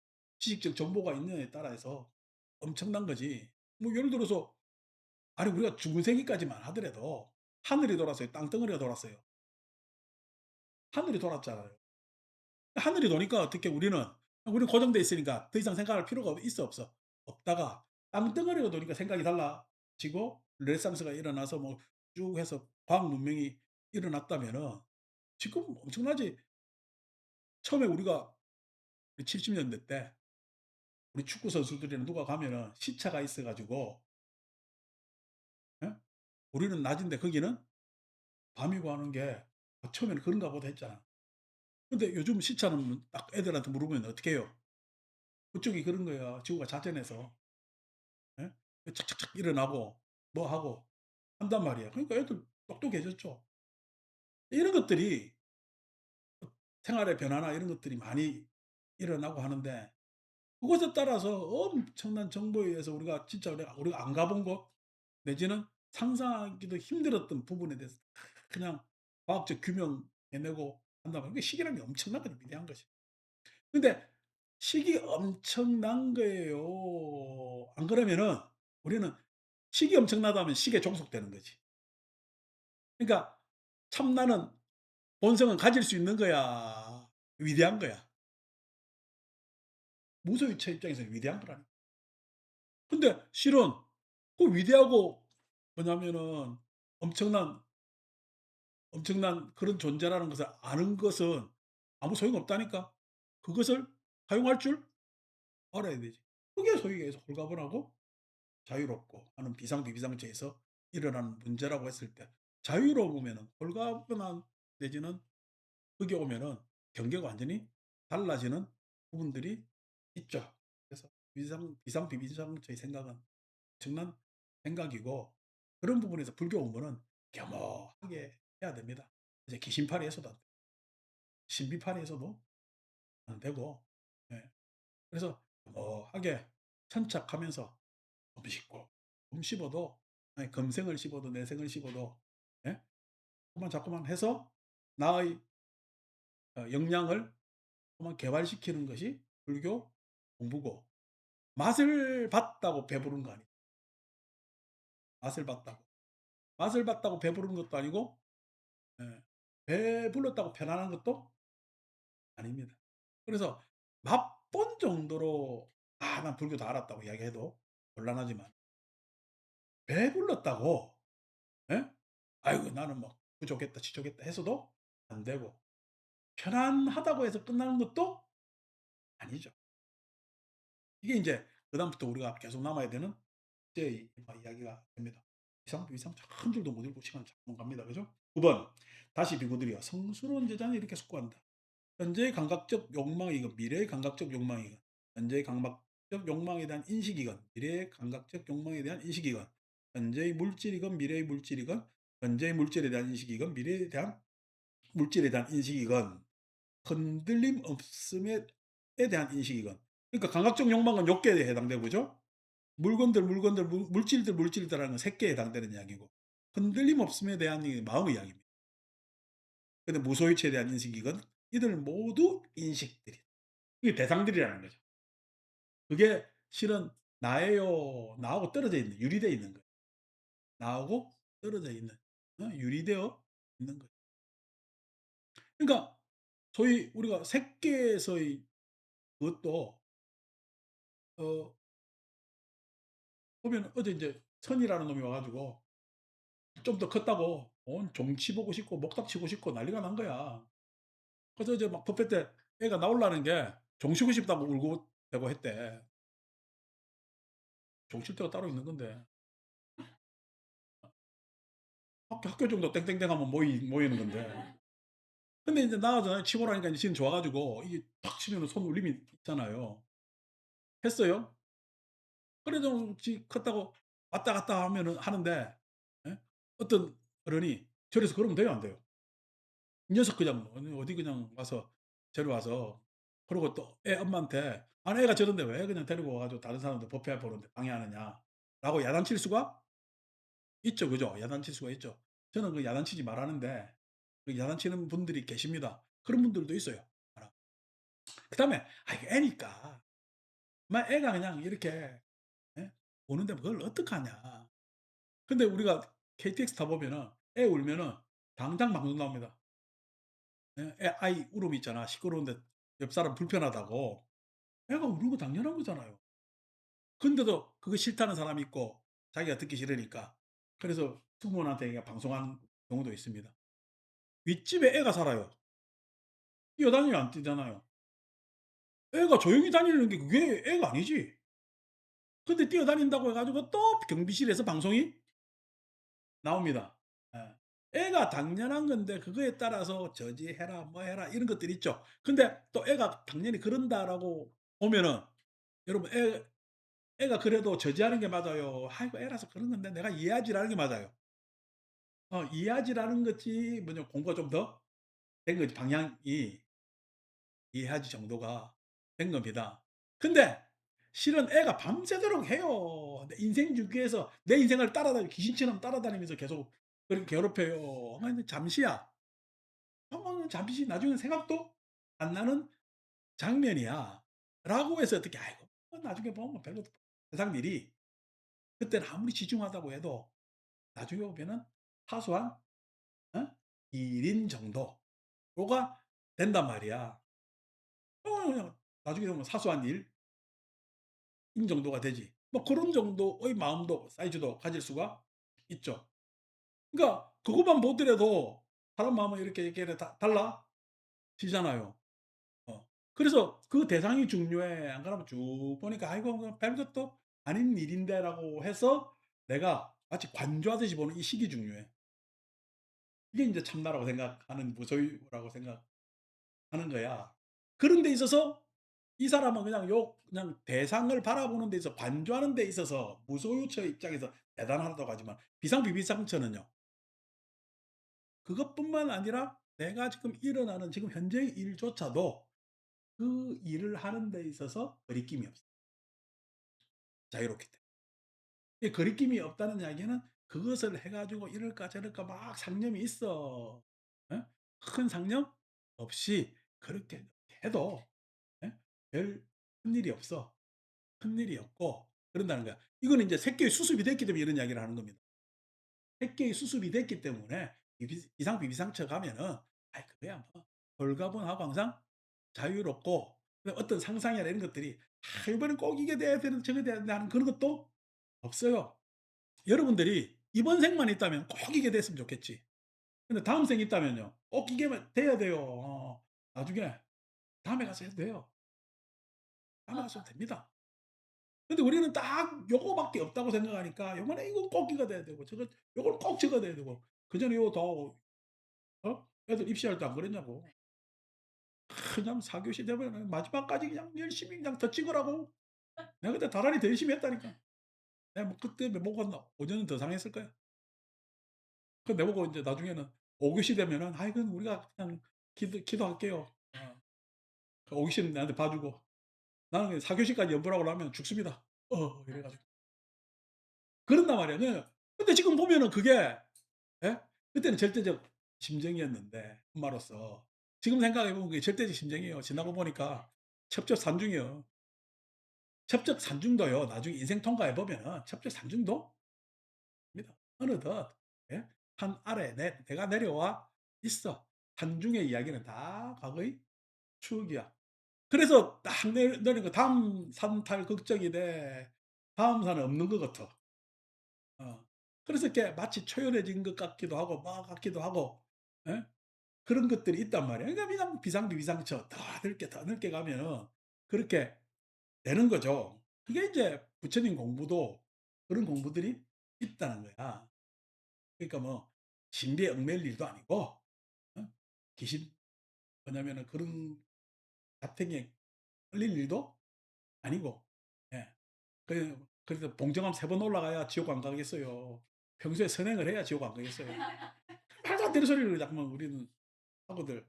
S1: 지식적 정보가 있느냐에 따라서 엄청난 거지. 뭐 예를 들어서 아니 우리가 죽은 세기까지만 하더라도 하늘이 돌았어요? 땅덩어리가 돌았어요? 하늘이 돌았잖아요. 하늘이 도니까 어떻게 우리는 고정돼 있으니까 더 이상 생각할 필요가 있어 없어? 없다가 땅덩어리가 도니까 생각이 달라지고 르네상스가 일어나서 뭐 쭉 해서 과학 문명이 일어났다면은 지금 엄청나지. 처음에 우리가 70 년대 때 우리 축구 선수들이나 누가 가면은 시차가 있어 가지고, 예? 우리는 낮인데 거기는 밤이고 하는 게 처음에는 그런가 보다 했잖아. 근데 요즘 시차는 딱 애들한테 물어보면 어떻게 해요? 그쪽이 그런 거야. 지구가 자전해서. 예? 착착착 일어나고 뭐 하고 한단 말이야. 그러니까 애들 똑똑해졌죠. 이런 것들이 생활의 변화나 이런 것들이 많이 일어나고 하는데 그것에 따라서 엄청난 정보에 의해서 우리가 진짜 우리가 안 가본 곳 내지는 상상하기도 힘들었던 부분에 대해서 그냥 과학적 규명해내고 한다면 이게 시기라는 게 엄청나거든, 위대한 것이. 근데 식이 엄청난 거예요. 안 그러면은 우리는 식이 엄청나다면 식에 종속되는 거지. 그러니까 참나는 본성은 가질 수 있는 거야. 위대한 거야. 무소유체 입장에서는 위대한 거라니까. 근데 실은 그 위대하고 뭐냐면은 엄청난 그런 존재라는 것을 아는 것은 아무 소용없다니까. 그것을 사용할 줄 알아야 되지. 그게 소위 해서 홀가분하고 자유롭고 하는 비상비비상체에서 일어나는 문제라고 했을 때 자유로우면은 홀가분한 내지는 그게 오면은 경계가 완전히 달라지는 부분들이 있죠. 그래서 비상비비상체의 생각은 엄청난 생각이고 그런 부분에서 불교 공부는 겸허하게 해야 됩니다. 이제 기신파리에서도 안 돼요. 신비파리에서도 안 되고, 예. 그래서 겸허하게 천착하면서 곰 씹고 곰 씹어도 아니 금생을 씹어도 내생을 씹어도, 예? 그만 자꾸만 해서 나의 역량을 그만 개발시키는 것이 불교 공부고 맛을 봤다고 배부른 거 아니에요. 맛을 봤다고. 맛을 봤다고 배부른 것도 아니고, 예. 배불렀다고 편안한 것도 아닙니다. 그래서 맛본 정도로 '아 난 불교 다 알았다.'고 이야기해도 곤란하지만 배불렀다고, 예? '아이고 나는 뭐 부족했다. 지족했다.' 해서도 안 되고 편안하다고 해서 끝나는 것도 아니죠. 이게 인제 그다음부터 우리가 계속 남아야 되는 이제 이야기가 됩니다. 이상 한 줄도 못 읽고 시간 자꾸 갑니다. 그죠? 9 번 다시 비구들이여 성스러운 제자는 이렇게 숙고한다. 현재의 감각적 욕망이건 미래의 감각적 욕망이건 현재의 감각적 욕망에 대한 인식이건 미래의 감각적 욕망에 대한 인식이건 현재의 물질이건 미래의 물질이건 현재의 물질에 대한 인식이건 미래에 대한 물질에 대한 인식이건 흔들림 없음에 대한 인식이건, 그러니까 감각적 욕망은 욕계에 해당되고 그죠? 물건들 물질들하는 건 색계에 해당되는 이야기고 흔들림 없음에 대한 이 마음의 이야기입니다. 근데 무소유치에 대한 인식이건 이들 모두 인식들이 이게 대상들이라는 거죠. 그게 실은 나예요. 나하고 떨어져 있는 유리되어 있는 거예요. 나하고 떨어져 있는 유리되어 있는 거예요. 그러니까 소위 우리가 새끼에서의 그것도 어 보면 어제 인제 선이라는 놈이 와 가지고 좀 더 컸다고 온 종치 보고 싶고 목닥 치고 싶고 난리가 난 거야. 그래서 이제 막 뷔페 때 애가 나오려는 게 종 쉬고 싶다고 울고 대고 했대. 종 쉴 데가 따로 있는 건데. 학교 정도 땡땡땡 하면 모이는 건데. 근데 인제 나가서 치고 나니까 인제 지는 좋아 가지고 이게 탁 치면은 손 울림이 있잖아요. 했어요. 그래도 지 컸다고 왔다 갔다 하면은 하는데 예 어떤 어른이 "저래서 그러면 돼요, 안 돼요?" 이 녀석 그냥 어디 그냥 와서 데려와서 그러고 또 애 엄마한테 "아니 애가 저런데 왜 그냥 데리고 와 가지고 다른 사람들 법회 보는데 방해하느냐."라고 야단칠 수가 있죠. 그죠? 야단칠 수가 있죠. 저는 그 야단치지 말라는데 그 야단치는 분들이 계십니다. 그런 분들도 있어요. 알아. 그다음에 이게 애니까 애가 그냥 이렇게 예 우는데 그걸 어떡하냐. 근데 우리가 KTX 타 보면은 애 울면은 당장 방송 나옵니다. 예. 아이 울음 있잖아. 시끄러운데 옆 사람 불편하다고. 애가 우는 거 당연한 거잖아요. 근데도 그거 싫다는 사람이 있고 자기가 듣기 싫으니까. 그래서 승무원한테 그냥 방송한 경우도 있습니다. 윗집에 애가 살아요. 뛰어다니면 안 뛰잖아요. 애가 조용히 다니는 게 그게 애가 아니지. 근데 뛰어다닌다고 해 가지고 또 경비실에서 방송이 나옵니다. 예. 애가 당연한 건데 그거에 따라서 저지해라 뭐 해라 이런 것들이 있죠. 근데 또 애가 당연히 그런다라고 보면은 여러분 애가 그래도 저지하는 게 맞아요. "아이고 애라서 그런 건데 내가 이해하지."라는 게 맞아요. 이해하지."라는 거지 뭐냐 공부가 좀 더 된 거지 방향이 이해하지 정도가 된 겁니다. 근데 실은 애가 밤새도록 해요. 내 인생 주기에서 내 인생을 귀신처럼 따라다니면서 계속 그렇게 괴롭혀요. 근데 잠시야. 잠시 나중에 생각도 안 나는 장면이야.'라고 해서 어떻게 '아이고 나중에 보면 별로 세상 일이' 그때는 아무리 지중하다고 해도 나중에 보면은 사소한 일인 정도가 된단 말이야. 그냥 나중에 보면 사소한 일인 정도가 되지. 뭐 그런 정도의 마음도 사이즈도 가질 수가 있죠. 그러니까 그것만 보더라도 사람 마음은 이렇게 다 달라지잖아요. 그래서 그 대상이 중요해. 안 그러면 쭉 보니까 '아이고 뭐 별것도 아닌 일인데.'라고 해서 내가 마치 관조하듯이 보는 이 식이 중요해. 이게 인제 참나라고 생각하는 무소유라고 생각하는 거야. 그런 데 있어서 이 사람은 그냥 대상을 바라보는 데 있어서 관조하는 데 있어서 무소유처의 입장에서 대단하다고 하지만 비상비비상처는요. 그것뿐만 아니라 내가 지금 일어나는 지금 현재의 일조차도 그 일을 하는 데 있어서 거리낌이 없어. 자유롭기 때문에. 이 거리낌이 없다는 이야기는 그것을 해 가지고 이럴까 저럴까 막 상념이 있어. 예? 큰 상념 없이 그렇게 해도 예? 별 큰일이 없어. 큰일이 없고 그런다는 거야. 이거는 인제 새끼의 수습이 됐기 때문에 이런 이야기를 하는 겁니다. 새끼의 수습이 됐기 때문에 비상비비상처 가면은 그거야 뭐 홀가분하고 항상 자유롭고 어떤 상상이나 이런 것들이 '이번엔 꼭 이게 돼야 되는데 저게 돼야 되는데.' 하는 그런 것도 없어요. 여러분들이 이번 생만 있다면 꼭 이게 됐으면 좋겠지. 근데 다음 생이 있다면요. 꼭 이게만 돼야 돼요. 나중에 다음에 가서 해도 돼요. 다음에 가서 해도 됩니다. 근데 우리는 딱 요거밖에 없다고 생각하니까 요번에 이거 꼭 이거 돼야 되고 요거는 꼭 저거 돼야 되고 그전에 요거 더 애들 입시할 때 안 그랬냐고. 그냥 4 교시 되면은 마지막까지 그냥 열심히 그냥 더 찍으라고. 내가 그때 다란이 더 열심히 했다니까. 내가 뭐 그때 못 갔나 5 년은 더 당했을 거야. 그 내보고 인제 나중에는 5 교시 되면은 "아이 그건 우리가 그냥 기도할게요." 그 5 교시는 나한테 봐 주고 나는 그냥 4 교시까지 연보라고 하면 죽습니다. 이래 가지고. 그런단 말이야. 근데 지금 보면은 그게 예? 그때는 절대적 심정이었는데 엄마로서. 지금 생각해 보면 그게 절대적 심정이에요. 지나고 보니까 첩첩산중이요. 첩첩산중도요. 나중에 인생 통과해 보면은 첩첩산중도 입니다. 어느덧 예? 산 아래 내가 내려와 있어. 산중의 이야기는 다 과거의 추억이야. 그래서 딱 내리니까 다음 산 탈 걱정이 돼. 다음 산은 없는 것 같아. 어. 그래서 이렇게 마치 초연해진 것 같기도 하고 뭐 같기도 하고 예? 그런 것들이 있단 말이에요. 그러니까 그냥 비상비상처 더 넓게 가면은 그렇게 되는 거죠. 그게 이제 부처님 공부도 그런 공부들이 있다는 거야. 그러니까 뭐 신비에 얽매일 일도 아니고 어? 귀신 뭐냐면은 그런 잡탱이에 걸릴 일도 아니고 예. 그래서 봉정암 3번 올라가야 지옥 안 가겠어요. 평소에 선행을 해야 지옥 안 가겠어요. 말도 안 되는 소리를 자꾸만 우리는 하고들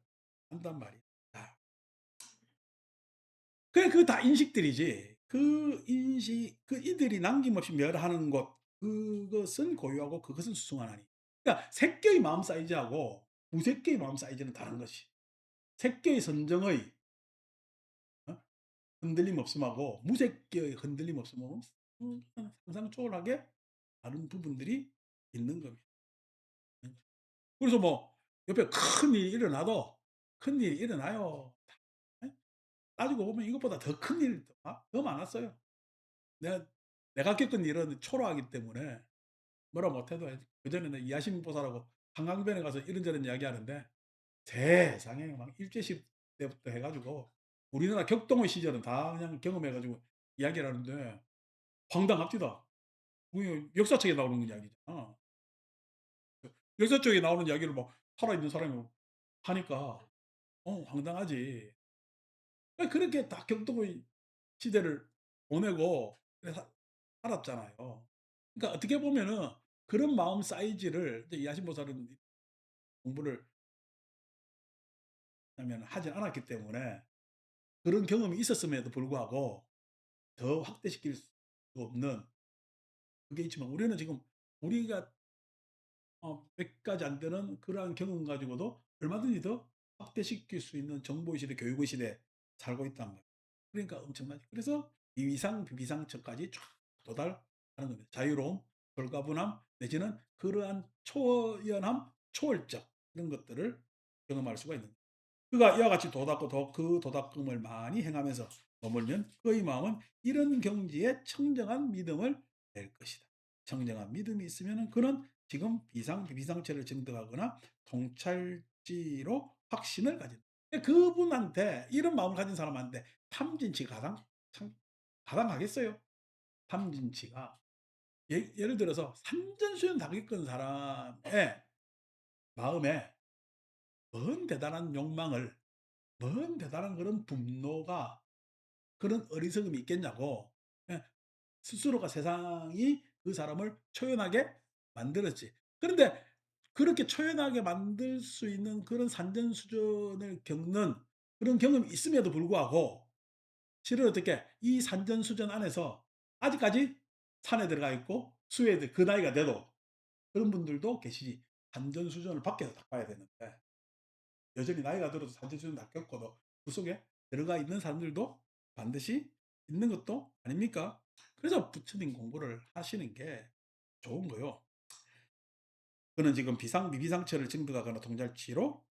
S1: 한단 말이야. 아. 그거 다 인식들이지. 그 인식 이들이 남김없이 멸하는 것 그것은 고유하고 그것은 수승환아니. 그러니까 새끼의 마음 사이즈하고 무새끼의 마음 사이즈는 다른 것이. 새끼의 선정의 어? 흔들림 없음하고 무새끼의 흔들림 없음하고 상상 초월하게 다른 부분들이 있는 겁니다. 그래서 뭐 옆에 큰일이 일어나도 큰일이 일어나요. 예? 따지고 보면 이것보다 더 큰 일 더 많았어요. 내가 내가 겪은 일은 초라하기 때문에 뭐라 못해도 그전에는 이하심보살하고 한강변에 가서 이런저런 이야기하는데 세상에 막 일제시대 때부터 해 가지고 우리나라 격동의 시절은 다 그냥 경험해 가지고 이야기를 하는데 황당합디다. 그게 역사책에 나오는 이야기잖아. 역사책에 나오는 이야기를 막 살아있는 사람이 하니까 황당하지. 그렇게 다 격동의 시대를 보내고 그래서 살았잖아요. 그러니까 어떻게 보면은 그런 마음 사이즈를 이제 이하신보살은 공부를 하면 하진 않았기 때문에 그런 경험이 있었음에도 불구하고 더 확대시킬 수 없는 그게 있지만 우리는 지금 우리가 백 가지 안 되는 그러한 경험 가지고도 얼마든지 더 확대시킬 수 있는 정보의 시대, 교육의 시대에 살고 있단 말이에요. 그러니까 엄청나죠. 그래서 비위상, 비비상처까지 쫙 도달하는 겁니다. 자유로움, 결과분함 내지는 그러한 초연함, 초월적 이런 것들을 경험할 수가 있는 거예요. 그가 이와 같이 도닦고 그 도닦음을 많이 행하면서 머물면 그의 마음은 이런 경지에 청정한 믿음을 낼 것이다. 청정한 믿음이 있으면 그는 지금 비상처를 증득하거나 통찰지로 확신을 가진다. 그분한테 이런 마음을 가진 사람한테 탐진치 가당하겠어요? 탐진치가 예를 들어서 산전수전 다 겪은 사람의 마음에 먼 대단한 욕망을 먼 대단한 그런 분노가 그런 어리석음이 있겠냐고. 예. 스스로가 세상이 그 사람을 초연하게 만들었지. 그런데 그렇게 초연하게 만들 수 있는 그런 산전수전을 겪는 그런 경험이 있음에도 불구하고 실은 어떻게 이 산전수전 안에서 아직까지 산에 들어가 있고 수에 그 나이가 돼도 그런 분들도 계시지. 산전수전을 밖에서 닦아야 되는데 여전히 나이가 들어서 산전수전 다 겪고도 그 속에 들어가 있는 사람들도 반드시 있는 것도 아닙니까? 그래서 부처님 공부를 하시는 게 좋은 거요. 그는 지금 미비상처를 증득하거나 통잘치로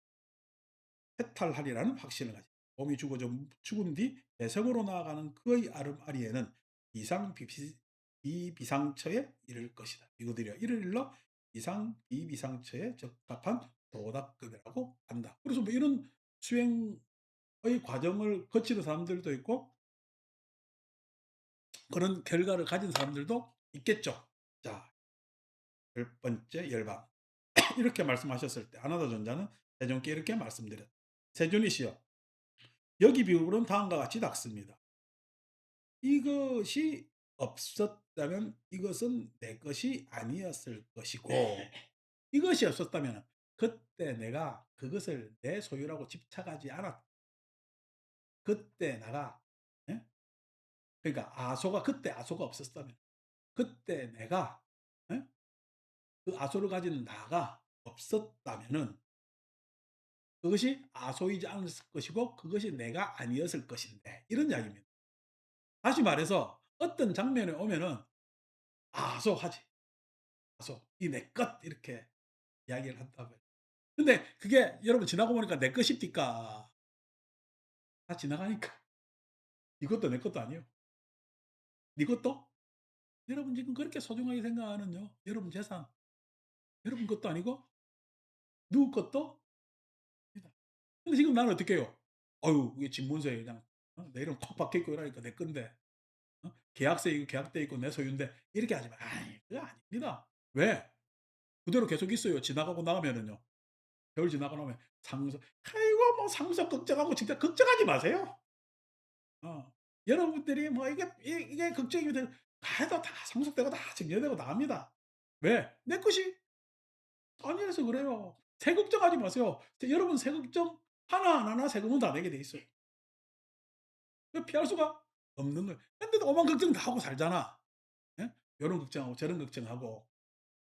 S1: 해탈하리라는 확신을 가지고 몸이 죽은 뒤 대성으로 나아가는 그의 아름아리에는 비상비비상처에 이를 것이다. 이거들이야. 이를 일러 비상비비상처에 적합한 도닥급이라고 한다. 그래서 뭐 이런 수행의 과정을 거치는 사람들도 있고 그런 결과를 가진 사람들도 있겠죠. 자, 열 번째 열반. 이렇게 말씀하셨을 때 아나다 존자는 세존께 이렇게 말씀드렸다. 세존이시여 여기 비유는 다음과 같이 닦습니다. 이것이 없었다면 이것은 내 것이 아니었을 것이고 이것이 없었다면 그때 내가 그것을 내 소유라고 집착하지 않았. 그때 내가 예? 그러니까 그때 아소가 없었다면 그때 내가 예? 그 아소를 가진 나가 없었다면은 그것이 아소이지 않았을 것이고 그것이 내가 아니었을 것인데 이런 이야기입니다. 다시 말해서 어떤 장면에 오면은 아소하지. 아소. "이 내 것." 이렇게 이야기를 한다면 근데 그게 여러분 지나고 보니까 내 것입니까? 다 지나가니까. 이것도 내 것도 아니에요. 네 것도? 여러분 지금 그렇게 소중하게 생각하는요 여러분 재산 여러분 것도 아니고 누구 것도 아니다. 근데 지금 나는 어떻게 해요? 어유 이게 집문서에 그냥 내 이름 콕 박혀 있고 이러니까 내 건데 계약서에 이거 계약돼 있고 내 소유인데 이렇게 하지 마. 아이 그거 아닙니다. 왜? 그대로 계속 있어요. 지나가고 나면은요. 겨울 지나고 나면 상속 아이고 뭐 상속 걱정하고 진짜 걱정하지 마세요. 어. 여러분들이 뭐 이게 걱정이 되고 해도 다 상속되고 다 정리되고 다 합니다. 왜? 내 것이 아니라서 그래요. 새 걱정하지 마세요. 여러분 새 걱정 하나하나 세금은 다 내게 돼 있어요. 그 피할 수가 없는 거예요. 근데도 오만 걱정 다 하고 살잖아. 예? 요런 걱정하고 저런 걱정하고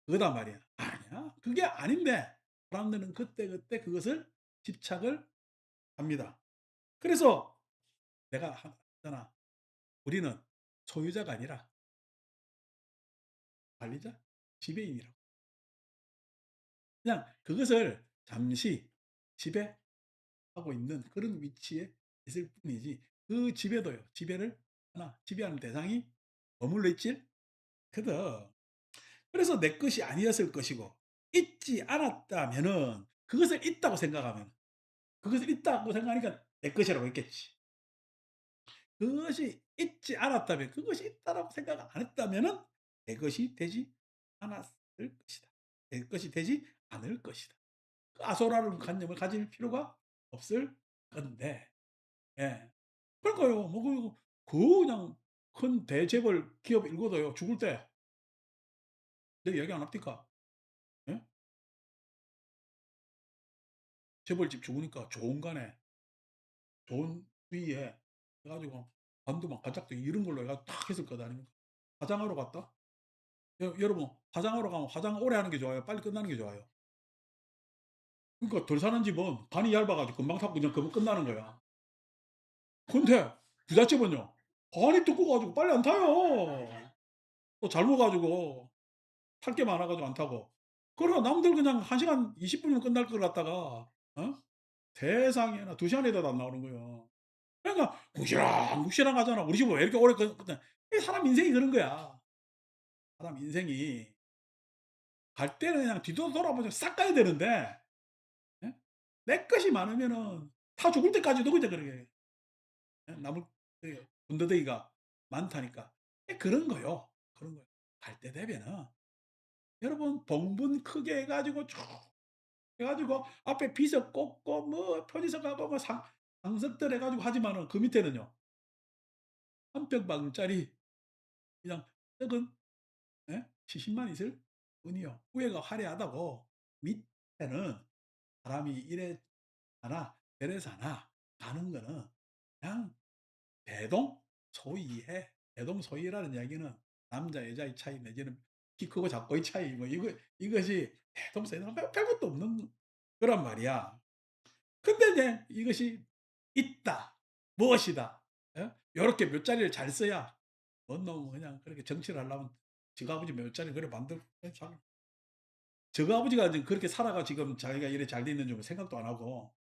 S1: 그거단 말이야. 아니야. 그게 아닌데 사람들은 그때그때 그것을 집착을 합니다. 그래서 내가 했잖아. 우리는 소유자가 아니라 관리자, 지배인이라고. 그냥 그것을 잠시 지배하고 있는 그런 위치에 있을 뿐이지 그 지배도요. 지배를 하나 지배하는 대상이 머물러 있질 거든. 그래서 내 것이 아니었을 것이고 있지 않았다면은 그것을 있다고 생각하면 그것을 있다고 생각하니까 내 것이라고 했겠지. 그것이 있지 않았다면 그것이 있다라고 생각 안 했다면은 내 것이 되지 않았을 것이다. 내 것이 되지 않을 것이다. 그 아소라는 관념을 가질 필요가 없을 건데 예. 그러니까요. 뭐 그냥 큰 대재벌 기업 일궈도요. 죽을 때 내 얘기 안 합니까? 예? 재벌집 죽으니까 좋은 간에 좋은 부위에 해 가지고 반도 막 반짝도 이런 걸로 해 가지고 탁 했을 것 아닙니까? 화장하러 갔다? 여러분 화장하러 가면 화장 오래 하는 게 좋아요? 빨리 끝나는 게 좋아요? 그러니까 덜 사는 집은 간이 얇아 가지고 금방 타고 그냥 금방 끝나는 거야. 근데 부잣집은요. 간이 두꺼워 가지고 빨리 안 타요. 또 젊어 가지고 탈 게 많아 가지고 안 타고. 그러나 남들 그냥 1 시간 20 분이면 끝날 걸 갖다가 세상에나 2 시간에도 안 나오는 거예요. 그러니까 궁시렁궁시렁 하잖아. 우리 집은 왜 이렇게 오래 이게 사람 인생이 그런 거야. 사람 인생이 갈 때는 그냥 뒤도 돌아보지 싹 가야 되는데 예? 내 것이 많으면은 다 죽을 때까지도 그냥 그러게 예? 남을 그 군더더기가 많다니까. 예 그런 거요. 그런 거요. 갈 때 되면은 여러분 봉분 크게 해 가지고 쭉 해 가지고 앞에 비석 꽂고 뭐 편의점 가고 뭐 상석들 해 가지고 하지만은 그 밑에는요. 한 평방짜리 그냥 적은 예? 70만 있을 뿐이요. 위에가 화려하다고 밑에는 사람이 이래 사나 저래 사나 가는 거는 그냥 대동소이해. 대동소이라는 이야기는 남자 여자의 차이 내지는 키 크고 작고의 차이 뭐 이것이 대동소이는 별것도 없는 거란 말이야. 근데 이제 이것이 있다. 무엇이다. 예? 요렇게 몇 자리를 잘 써야 뭔 놈은 그냥 그렇게 정치를 하려면 지가 아버지 몇 자리 그래 만들 참 저거 아버지가 지금 그렇게 살아가 지금 자기가 이래 잘 돼 있는 줄 생각도 안 하고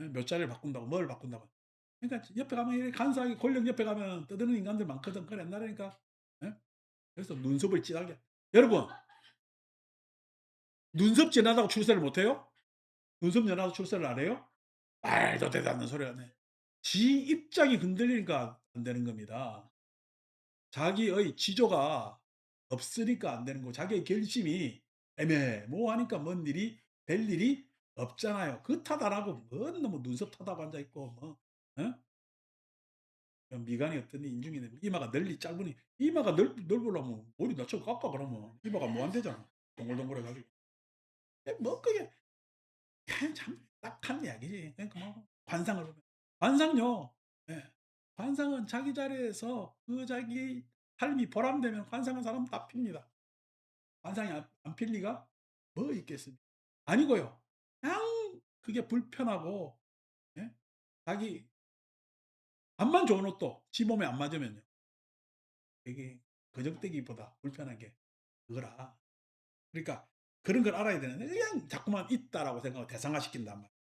S1: 예 몇 자리를 바꾼다고 뭘 바꾼다고. 그러니까 옆에 가면 이렇게 간사하게 권력 옆에 가면 떠드는 인간들 많거든. 그래 옛날에니까. 예? 그래서 눈썹을 진하게 여러분 눈썹 진하다고 출세를 못 해요? 눈썹 연하고 출세를 안 해요? 말도 되도 않는 소리 하네. 지 입장이 흔들리니까 안 되는 겁니다. 자기의 지조가 없으니까 안 되는 거고 자기의 결심이 애매모호하니까 뭔 일이 될 일이 없잖아요. 그 탓 안 하고 뭔 놈의 눈썹 탓하고 앉아 있고 뭐 어? 미간이 어떠니 인중이 이마가 넓니 짧으니 이마가 넓으려면 머리 낮춰 깎아 그러면 이마가 무한대잖아. 동글동글해 가지고. 뭐 그게 그냥 참 딱한 이야기지. 그러니까 뭐 관상을 보면 관상요. 예. 관상은 자기 자리에서 그 자기 삶이 보람되면 관상은 사람 다 핍니다. 관상이 안 필 리가 뭐 있겠습니까. 아니고요. 그냥 그게 불편하고, 예, 자기 암만 좋은 옷도 지 몸에 안 맞으면요, 되게 거적대기보다 불편한 게 그거라. 그러니까 그런 걸 알아야 되는데 그냥 자꾸만 있다라고 생각하고 대상화시킨단 말이에요.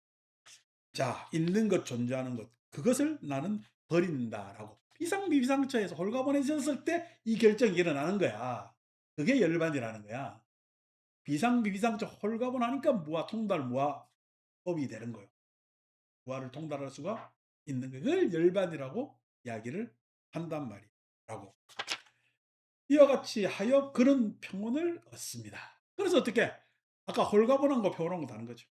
S1: 자, 있는 것, 존재하는 것, 그것을 나는 버린다라고. 비상비상처에서 홀가분해졌을 때 이 결정이 일어나는 거야. 그게 열반이라는 거야. 비상비상처 홀가분하니까 무아 통달 무아업이 되는 거예요. 무아를 통달할 수가 있는 거예요. 그걸 열반이라고 이야기를 한단 말이라고. 이와 같이 하여 그런 평온을 얻습니다. 그래서 어떻게? 아까 홀가분한 거 평온한 거 다른 거죠.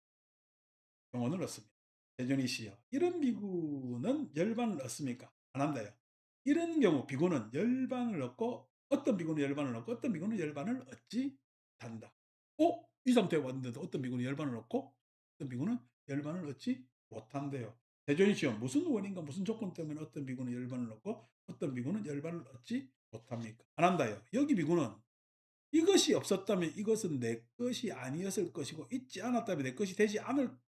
S1: 평온을 얻습니다. 대전이 시여. 이런 비구는 열반을 얻습니까? 안 한다요. 이런 경우 비구는 열반을 얻고 어떤 비구는 열반을 얻고 어떤 비구는 열반을 얻지 못한다. 이 상태에 왔는데도 어떤 비구는 열반을 얻고 어떤 비구는 열반을 얻지 못한대요. 대전이 시여. 무슨 원인과 무슨 조건 때문에 어떤 비구는 열반을 얻고 어떤 비구는 열반을 얻지 못합니까? 안 한다요. 여기 비구는 이것이 없었다면 이것은 내 것이 아니었을 것이고 있지 않았다면 내 것이 되지 않을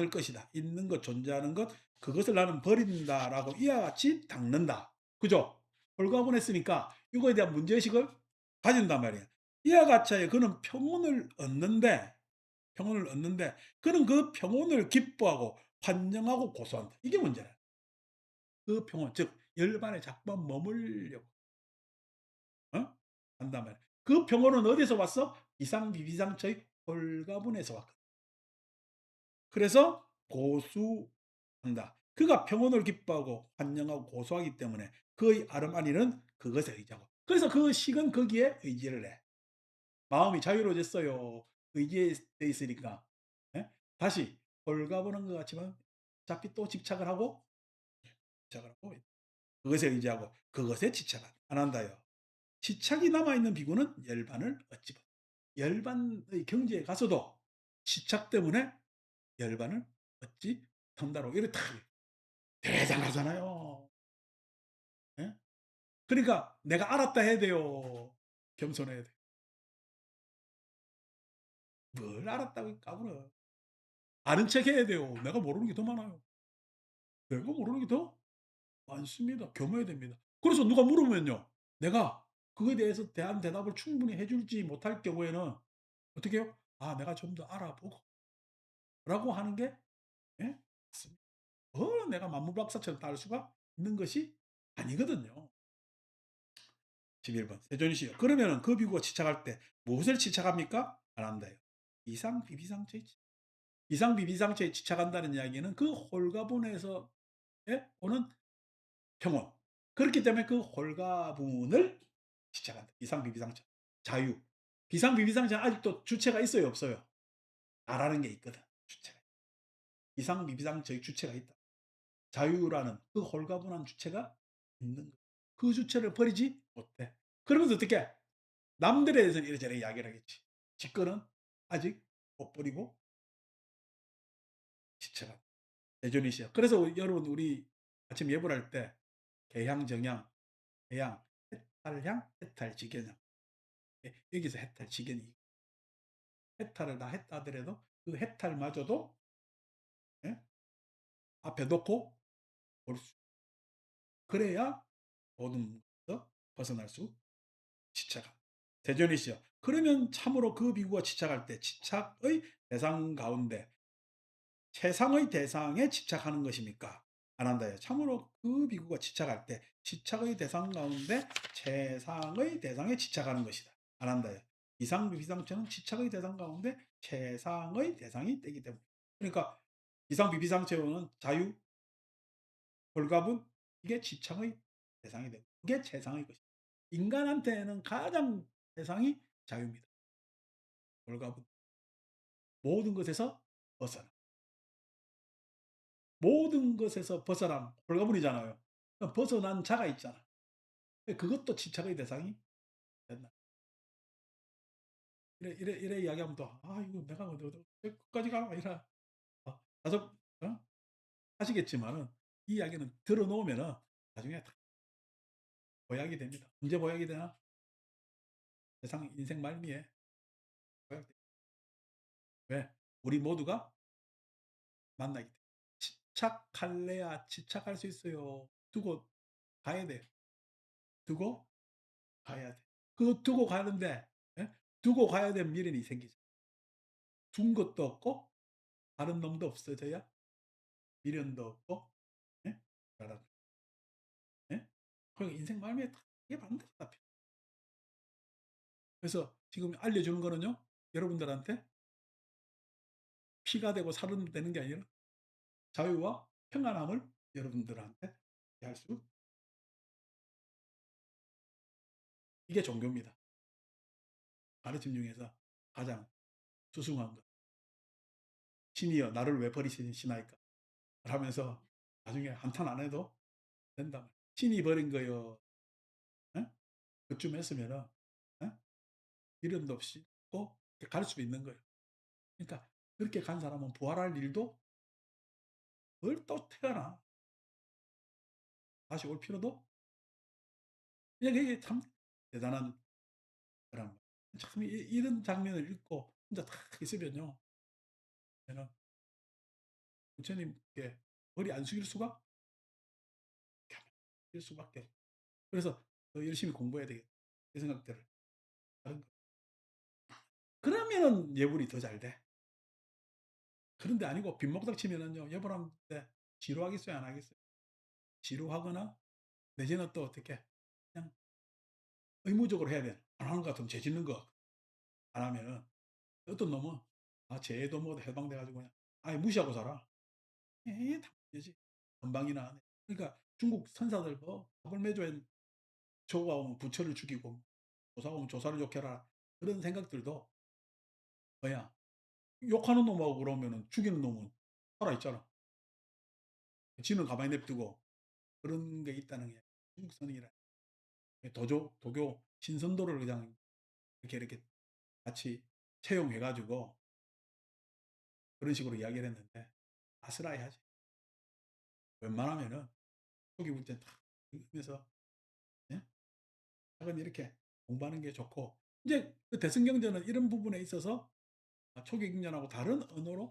S1: 것이다. 있는 것, 존재하는 것, 그것을 나는 버린다라고 이와 같이 닦는다. 그죠? 홀가분했으니까 이거에 대한 문제의식을 가진단 말이야. 이와 같이 그는 평온을 얻는데 그는 그 평온을 기뻐하고 환영하고 고소한다. 이게 문제라. 그 평온, 즉 열반에 자꾸 머물려고 한단 말이야. 그 평온은 어디서 왔어? 이상비비상처의 홀가분에서 왔거든. 그래서 고수한다. 그가 평온을 기뻐하고 환영하고 고소하기 때문에 그의 아르마니는 그것에 의지하고. 그래서 그 식은 거기에 의지를 해. 마음이 자유로워졌어요. 의지에 돼 있으니까. 예? 다시 홀가분한 것 같지만 어차피 또 집착을 하고 그것에 의지하고 그것에 집착 안 한다요. 집착이 남아있는 비구는 열반을 얻지 못. 열반의 경지에 가서도 집착 때문에 열반을 얻지 못한다고. 이래 다 대단하잖아요. 예? 그러니까 내가 알았다 해야 돼요. 겸손해야 돼. 뭘 알았다고 까불어. 아는 척 해야 돼요. 내가 모르는 게 더 많아요. 내가 모르는 게 더 많습니다. 겸해야 됩니다. 그래서 누가 물으면요. 내가 그거에 대해서 대한 대답을 충분히 해줄지 못할 경우에는 어떻게 해요? 아, 내가 좀 더 알아보고 라고 하는 게, 예? 맞습니다. 내가 만무박사처럼 다를 수가 있는 것이 아니거든요. 11번 세존시요. 그러면 그 비구가 지착할 때 무엇을 지착합니까? 안 한다요. 이상비비상처에 이상비비상처에 지착한다는 이야기는 그 홀가분에서 오는 평온. 그렇기 때문에 그 홀가분을 지착한다. 이상비비상처. 자유. 비상비비상처 아직도 주체가 있어요, 없어요? 나라는 게 있거든. 주체가. 이상비비상처의 주체가 있다. 자유라는 그 홀가분한 주체가 있는 거. 그 주체를 버리지 못해. 그러면서 어떻게? 남들에 대해서는 이래저래 이야기를 하겠지. 지 거는 아직 못 버리고 지체가 대존이시여. 그래서 여러분 우리 아침 예불 할때 개향, 정향, 해양, 해탈향, 해탈지견향. 여기서 해탈지견이 해탈을 다 했다 하더라도 그 해탈마저도, 예? 앞에 놓고 볼 수. 그래야 모든 것에서 벗어날 수 지체가 대전이시여. 그러면 참으로 그 비구가 집착할 때 집착의 대상 가운데 최상의 대상에 집착하는 것입니까? 안 한다요. 참으로 그 비구가 집착할 때 집착의 대상 가운데 최상의 대상에 집착하는 것이다. 안 한다요. 이상 비비상처는 집착의 대상 가운데 최상의 대상이 되기 때문에. 그러니까 이상 비비상처는 자유, 홀가분, 이게 집착의 대상이 되고 그게 최상의 것이다. 인간한테는 가장 대상이 자유입니다. 홀가분. 모든 것에서 벗어나. 모든 것에서 벗어남. 홀가분이잖아요. 벗어난 자가 있잖아. 그것도 집착의 대상이 된다. 이래 이야기하면 또, 이거 내가 끝까지 가라. 이라. 계속, 하시겠지만은, 이 이야기는 들어놓으면은, 나중에 다 보약이 됩니다. 언제 보약이 되나? 세상 인생 말미에 보약됩니다. 왜? 우리 모두가 만나기 때문에. 집착할래야 집착할 수 있어요. 두고 가야 돼요. 두고 가야 돼. 그거 두고 가는데, 예? 두고 가야 되는 미련이 생기죠. 둔 것도 없고 다른 놈도 없어져야 미련도 없고, 예? 나라, 예? 그러니까 인생 말미에 다 이게 반드시 다 필요. 그래서 지금 알려주는 거는요, 여러분들한테 피가 되고 살은 되는 게 아니라 자유와 평안함을 여러분들한테 할 수, 이게 종교입니다. 가르침 중에서 가장 수승한 것. 신이여 나를 왜 버리시나이까 하면서 나중에 한탄 안 해도 된다. 신이 버린 거요. 예? 그쯤 했으면은, 예? 미련도 없이 또 갈 수 있는 거예요. 그러니까 그렇게 간 사람은 부활할 일도 뭘 또 태어나 다시 올 필요도, 그냥 이게 참 대단한 거란 말이에요. 참 이런 장면을 읽고 혼자 탁 있으면요, 저는 부처님께 머리 안 숙일 수가, 숙일 수밖에 없어요. 그래서 더 열심히 공부해야 되겠다 이 생각들을 하는 거. 그러면은 예불이 더 잘 돼. 그런데 아니고 빈목탁 치면은요, 예불하는데 지루하겠어요, 안 하겠어요? 지루하거나 내지는 또 어떻게 그냥 의무적으로 해야 돼. 안 하는 것 같으면 죄 짓는 거 안 하면은, 어떤 놈은 죄도 뭐 해방돼 가지고 그냥 아예 무시하고 살아. 에이 다 문제지. 건방이나 하네. 그러니까 중국 선사들 뭐 박을매조엔 조가 오면 부처를 죽이고 조사가 오면 조사를 욕해라. 그런 생각들도 뭐야, 욕하는 놈하고 그러면은 죽이는 놈은 살아있잖아. 지는 가만히 냅두고 그런 게 있다는 게 중국 선이라. 도교 신선도를 그냥 이렇게 같이 채용해 가지고 그런 식으로 이야기를 했는데 아스라이 하지. 웬만하면은 초기 문제 탁 읽으면서, 예? 작은 이렇게 공부하는 게 좋고, 이제 그 대승경전은 이런 부분에 있어서 초기 경전하고 다른 언어로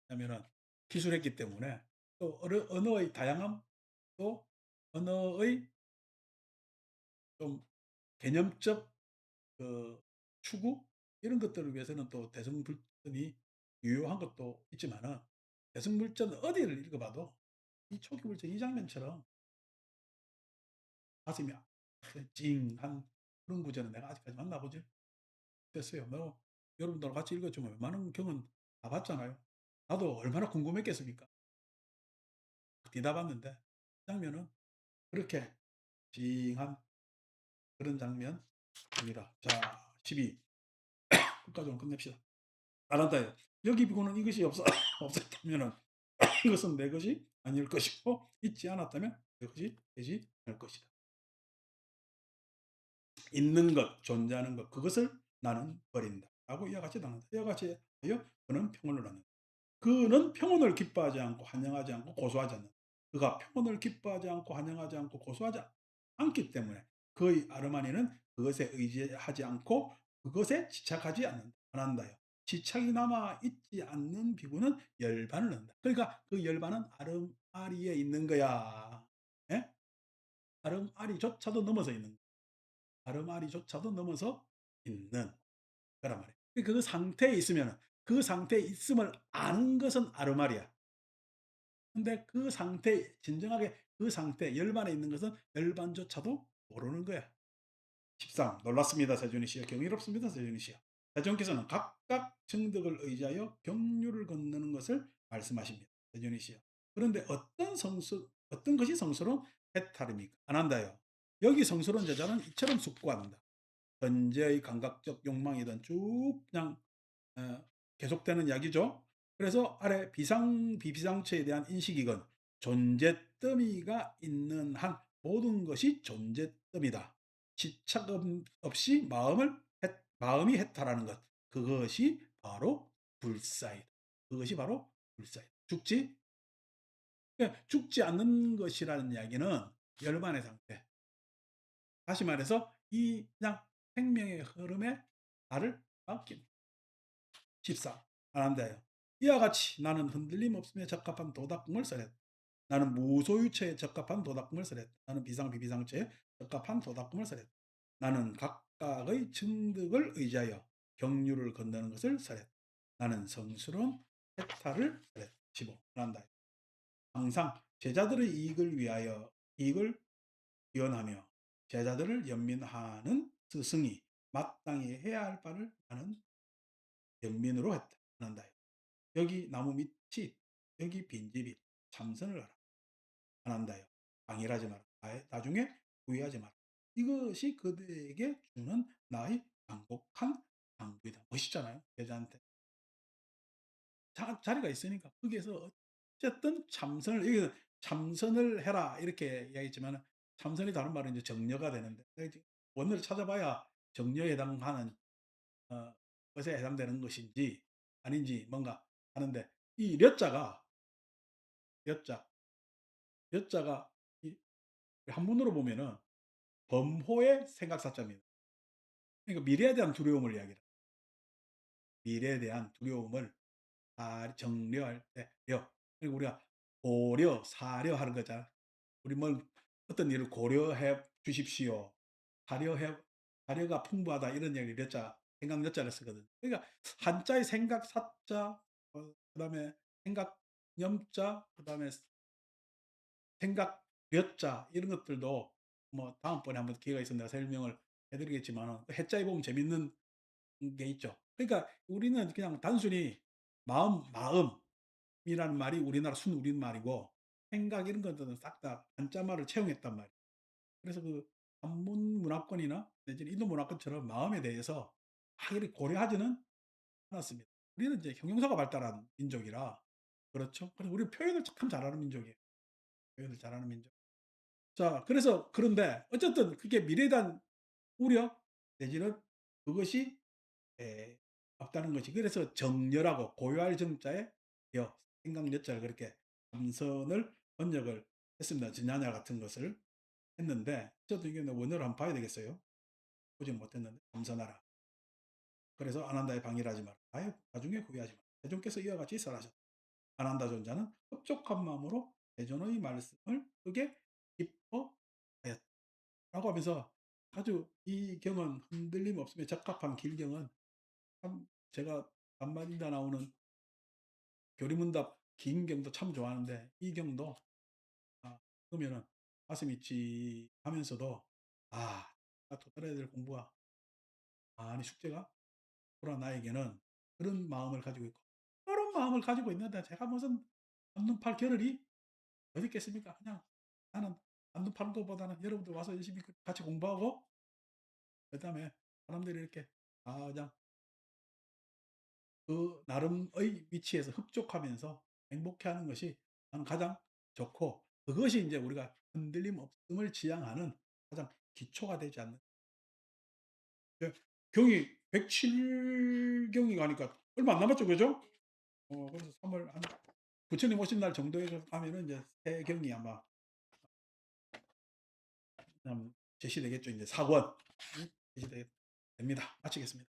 S1: 하면은 기술했기 때문에 또 언어의 다양함, 또 언어의 좀 개념적 그 추구 이런 것들을 위해서는 또 대승불전이 유효한 것도 있지만은, 대승불전 어디를 읽어봐도 이 초기 불전 이 장면처럼 가슴이 찡한 그런 구절은 내가 아직까지 만나보질 못했어요. 뭐 여러분들 같이 읽었지만 웬만한 경은 다 봤잖아요. 나도 얼마나 궁금했겠습니까? 뒤다 봤는데 그 장면은 그렇게 찡한 그런 장면입니다. 자, 12. 끝까지 좀 끝냅시다. 알았다. 여기 비고는 이것이 없었다면은 이것은 내 것이 아닐 것이고 있지 않았다면 내 것이 되지 않을 것이다. 있는 것, 존재하는 것, 그것을 나는 버린다. 라고 이와 같이 당한다. 이와 같이 하여 그는 평온을 얻는다. 그는 평온을 기뻐하지 않고 환영하지 않고 고소하지 않는다. 그가 평온을 기뻐하지 않고 환영하지 않고 고소하지 않기 때문에 그의 아르마니는 그것에 의지하지 않고 그것에 집착하지 않는다요. 집착이 남아 있지 않는 비구는 열반을 얻는다. 그러니까 그 열반은 아름아리에 있는 거야. 예? 아름아리조차도 넘어서 있는 거야. 아름아리조차도 넘어서 있는 거란 말이에요. 그 상태에 있으면 그 상태에 있음을 아는 것은 아르마리야. 근데 그 상태, 진정하게 그 상태, 열반에 있는 것은 열반조차도 모르는 거야. 13. 놀랐습니다. 세준이 씨여. 경이롭습니다. 세준이 씨여. 세종께서는 각각 정덕을 의지하여 경륜을 건너는 것을 말씀하십니다. 세준이 씨여. 그런데 어떤 것이 성스러운 해탈입니까? 안 한다요. 여기 성스러운 제자는 이처럼 숙고한다. 현재의 감각적 욕망이든 쭉 그냥 계속되는 이야기죠. 그래서 아래 비비상처에 대한 인식이건 존재더미가 있는 한 모든 것이 존재더미다. 집착 없이 마음이 해탈하는 것. 그것이 바로 불사이다. 그것이 바로 불사이다. 그러니까 죽지 않는 것이라는 이야기는 열반의 상태. 다시 말해서 이 그냥 생명의 흐름에 나를 맡긴. 14. 안한다요. 이와 같이 나는 흔들림 없음에 적합한 도덕궁을 설했다. 나는 무소유체에 적합한 도덕궁을 설했다. 나는 비상비비상체에 적합한 도덕궁을 설했다. 나는 각각의 증득을 의지하여 경류를 건너는 것을 설했다. 나는 성스러운 해탈을 설했다. 15. 안한다. 항상 제자들의 이익을 위하여 이익을 기원하며 제자들을 연민하는 스승이 마땅히 해야 할 바를 나는 연민으로 했다. 한다. 여기 나무 밑이 여기 빈집이 참선을 하라. 안 한다요. 방해하지 마라. 나중에 후회하지 마라. 이것이 그들에게 주는 나의 간곡한 당부이다. 멋있잖아요. 제자한테. 자리가 있으니까 거기에서 어쨌든 참선을 여기서 참선을 해라 이렇게 이야기했지만 참선이 다른 말은 이제 정려가 되는데 원어를 찾아봐야 정려에 해당하는 것에 해당되는 것인지 아닌지 뭔가 하는데 이 려자가 려자 려자가 이 한문으로 보면은 범호의 생각사자입니다. 그러니까 미래에 대한 두려움을 이야기해요. 미래에 대한 두려움을 정려할 때 려. 그리고 우리가 고려, 사려 하는 거잖아. 우리 뭐 어떤 일을 고려해 주십시오. 사려해 사려가 풍부하다 이런 얘기 려자 생각 려자를 쓰거든. 그러니까 한자의 생각 사자 그다음에 생각 염자 그다음에 생각 려자 이런 것들도 뭐 다음번에 한번 기회가 있으면 내가 설명을 해 드리겠지만은 그 해자에 보면 재밌는 게 있죠. 그러니까 우리는 그냥 단순히 마음이라는 말이 우리나라 순우리말이고 생각 이런 것들은 싹 다 한자말을 채용했단 말이에요. 그래서 그 한문 문화권이나 내지는 인도 문화권처럼 마음에 대해서 막 이렇게 고려하지는 않았습니다. 우리는 이제 형용사가 발달한 민족이라 그렇죠. 그래서 우리 표현을 참 잘하는 민족이에요. 표현을 잘하는 민족. 자, 그래서 그런데 어쨌든 그게 미래에 대한 우려 내지는 그것이 예, 없다는 것이 그래서 정렬하고 고요할 정자에 여 생각 여자를 그렇게 삼선을 번역을 했습니다. 진야냐 같은 것을 했는데 저도 이게 원어를 한번 봐야 되겠어요. 보지 못했는데 삼선하라. 그래서 안한다에 방일하지 마라. 나중에 후회하지 마라. 대종께서 이와 같이 설하셨다. 안한다 존자는 흡족한 마음으로 대전의 말씀을 크게 기뻐하였다. 라고 하면서 아주 이 경은 흔들림 없음에 적합한 길경은 참 제가 반마디다 나오는 교리문답 긴 경도 참 좋아하는데 이 경도 그러면은 가슴이 찌하면서도 도달해야 될 공부가 많이 숙제가 돌아 나에게는 그런 마음을 가지고 있고 그런 마음을 가지고 있는데 제가 무슨 한눈팔 겨를이 어디 있겠습니까? 그냥 나는 한눈파는 것보다는 여러분들 와서 열심히 같이 공부하고 그다음에 사람들이 이렇게 그냥 그 나름의 위치에서 흡족하면서 행복해하는 것이 나는 가장 좋고 그것이 이제 우리가 흔들림 없음을 지향하는 가장 기초가 되지 않는 예, 경이 107경이 가니까 얼마 안 남았죠, 그죠? 그래서 3월 한 부처님 오신 날 정도에 가면은 이제 새 경이 아마 제시되겠죠. 이제 4권 제시됩니다. 마치겠습니다.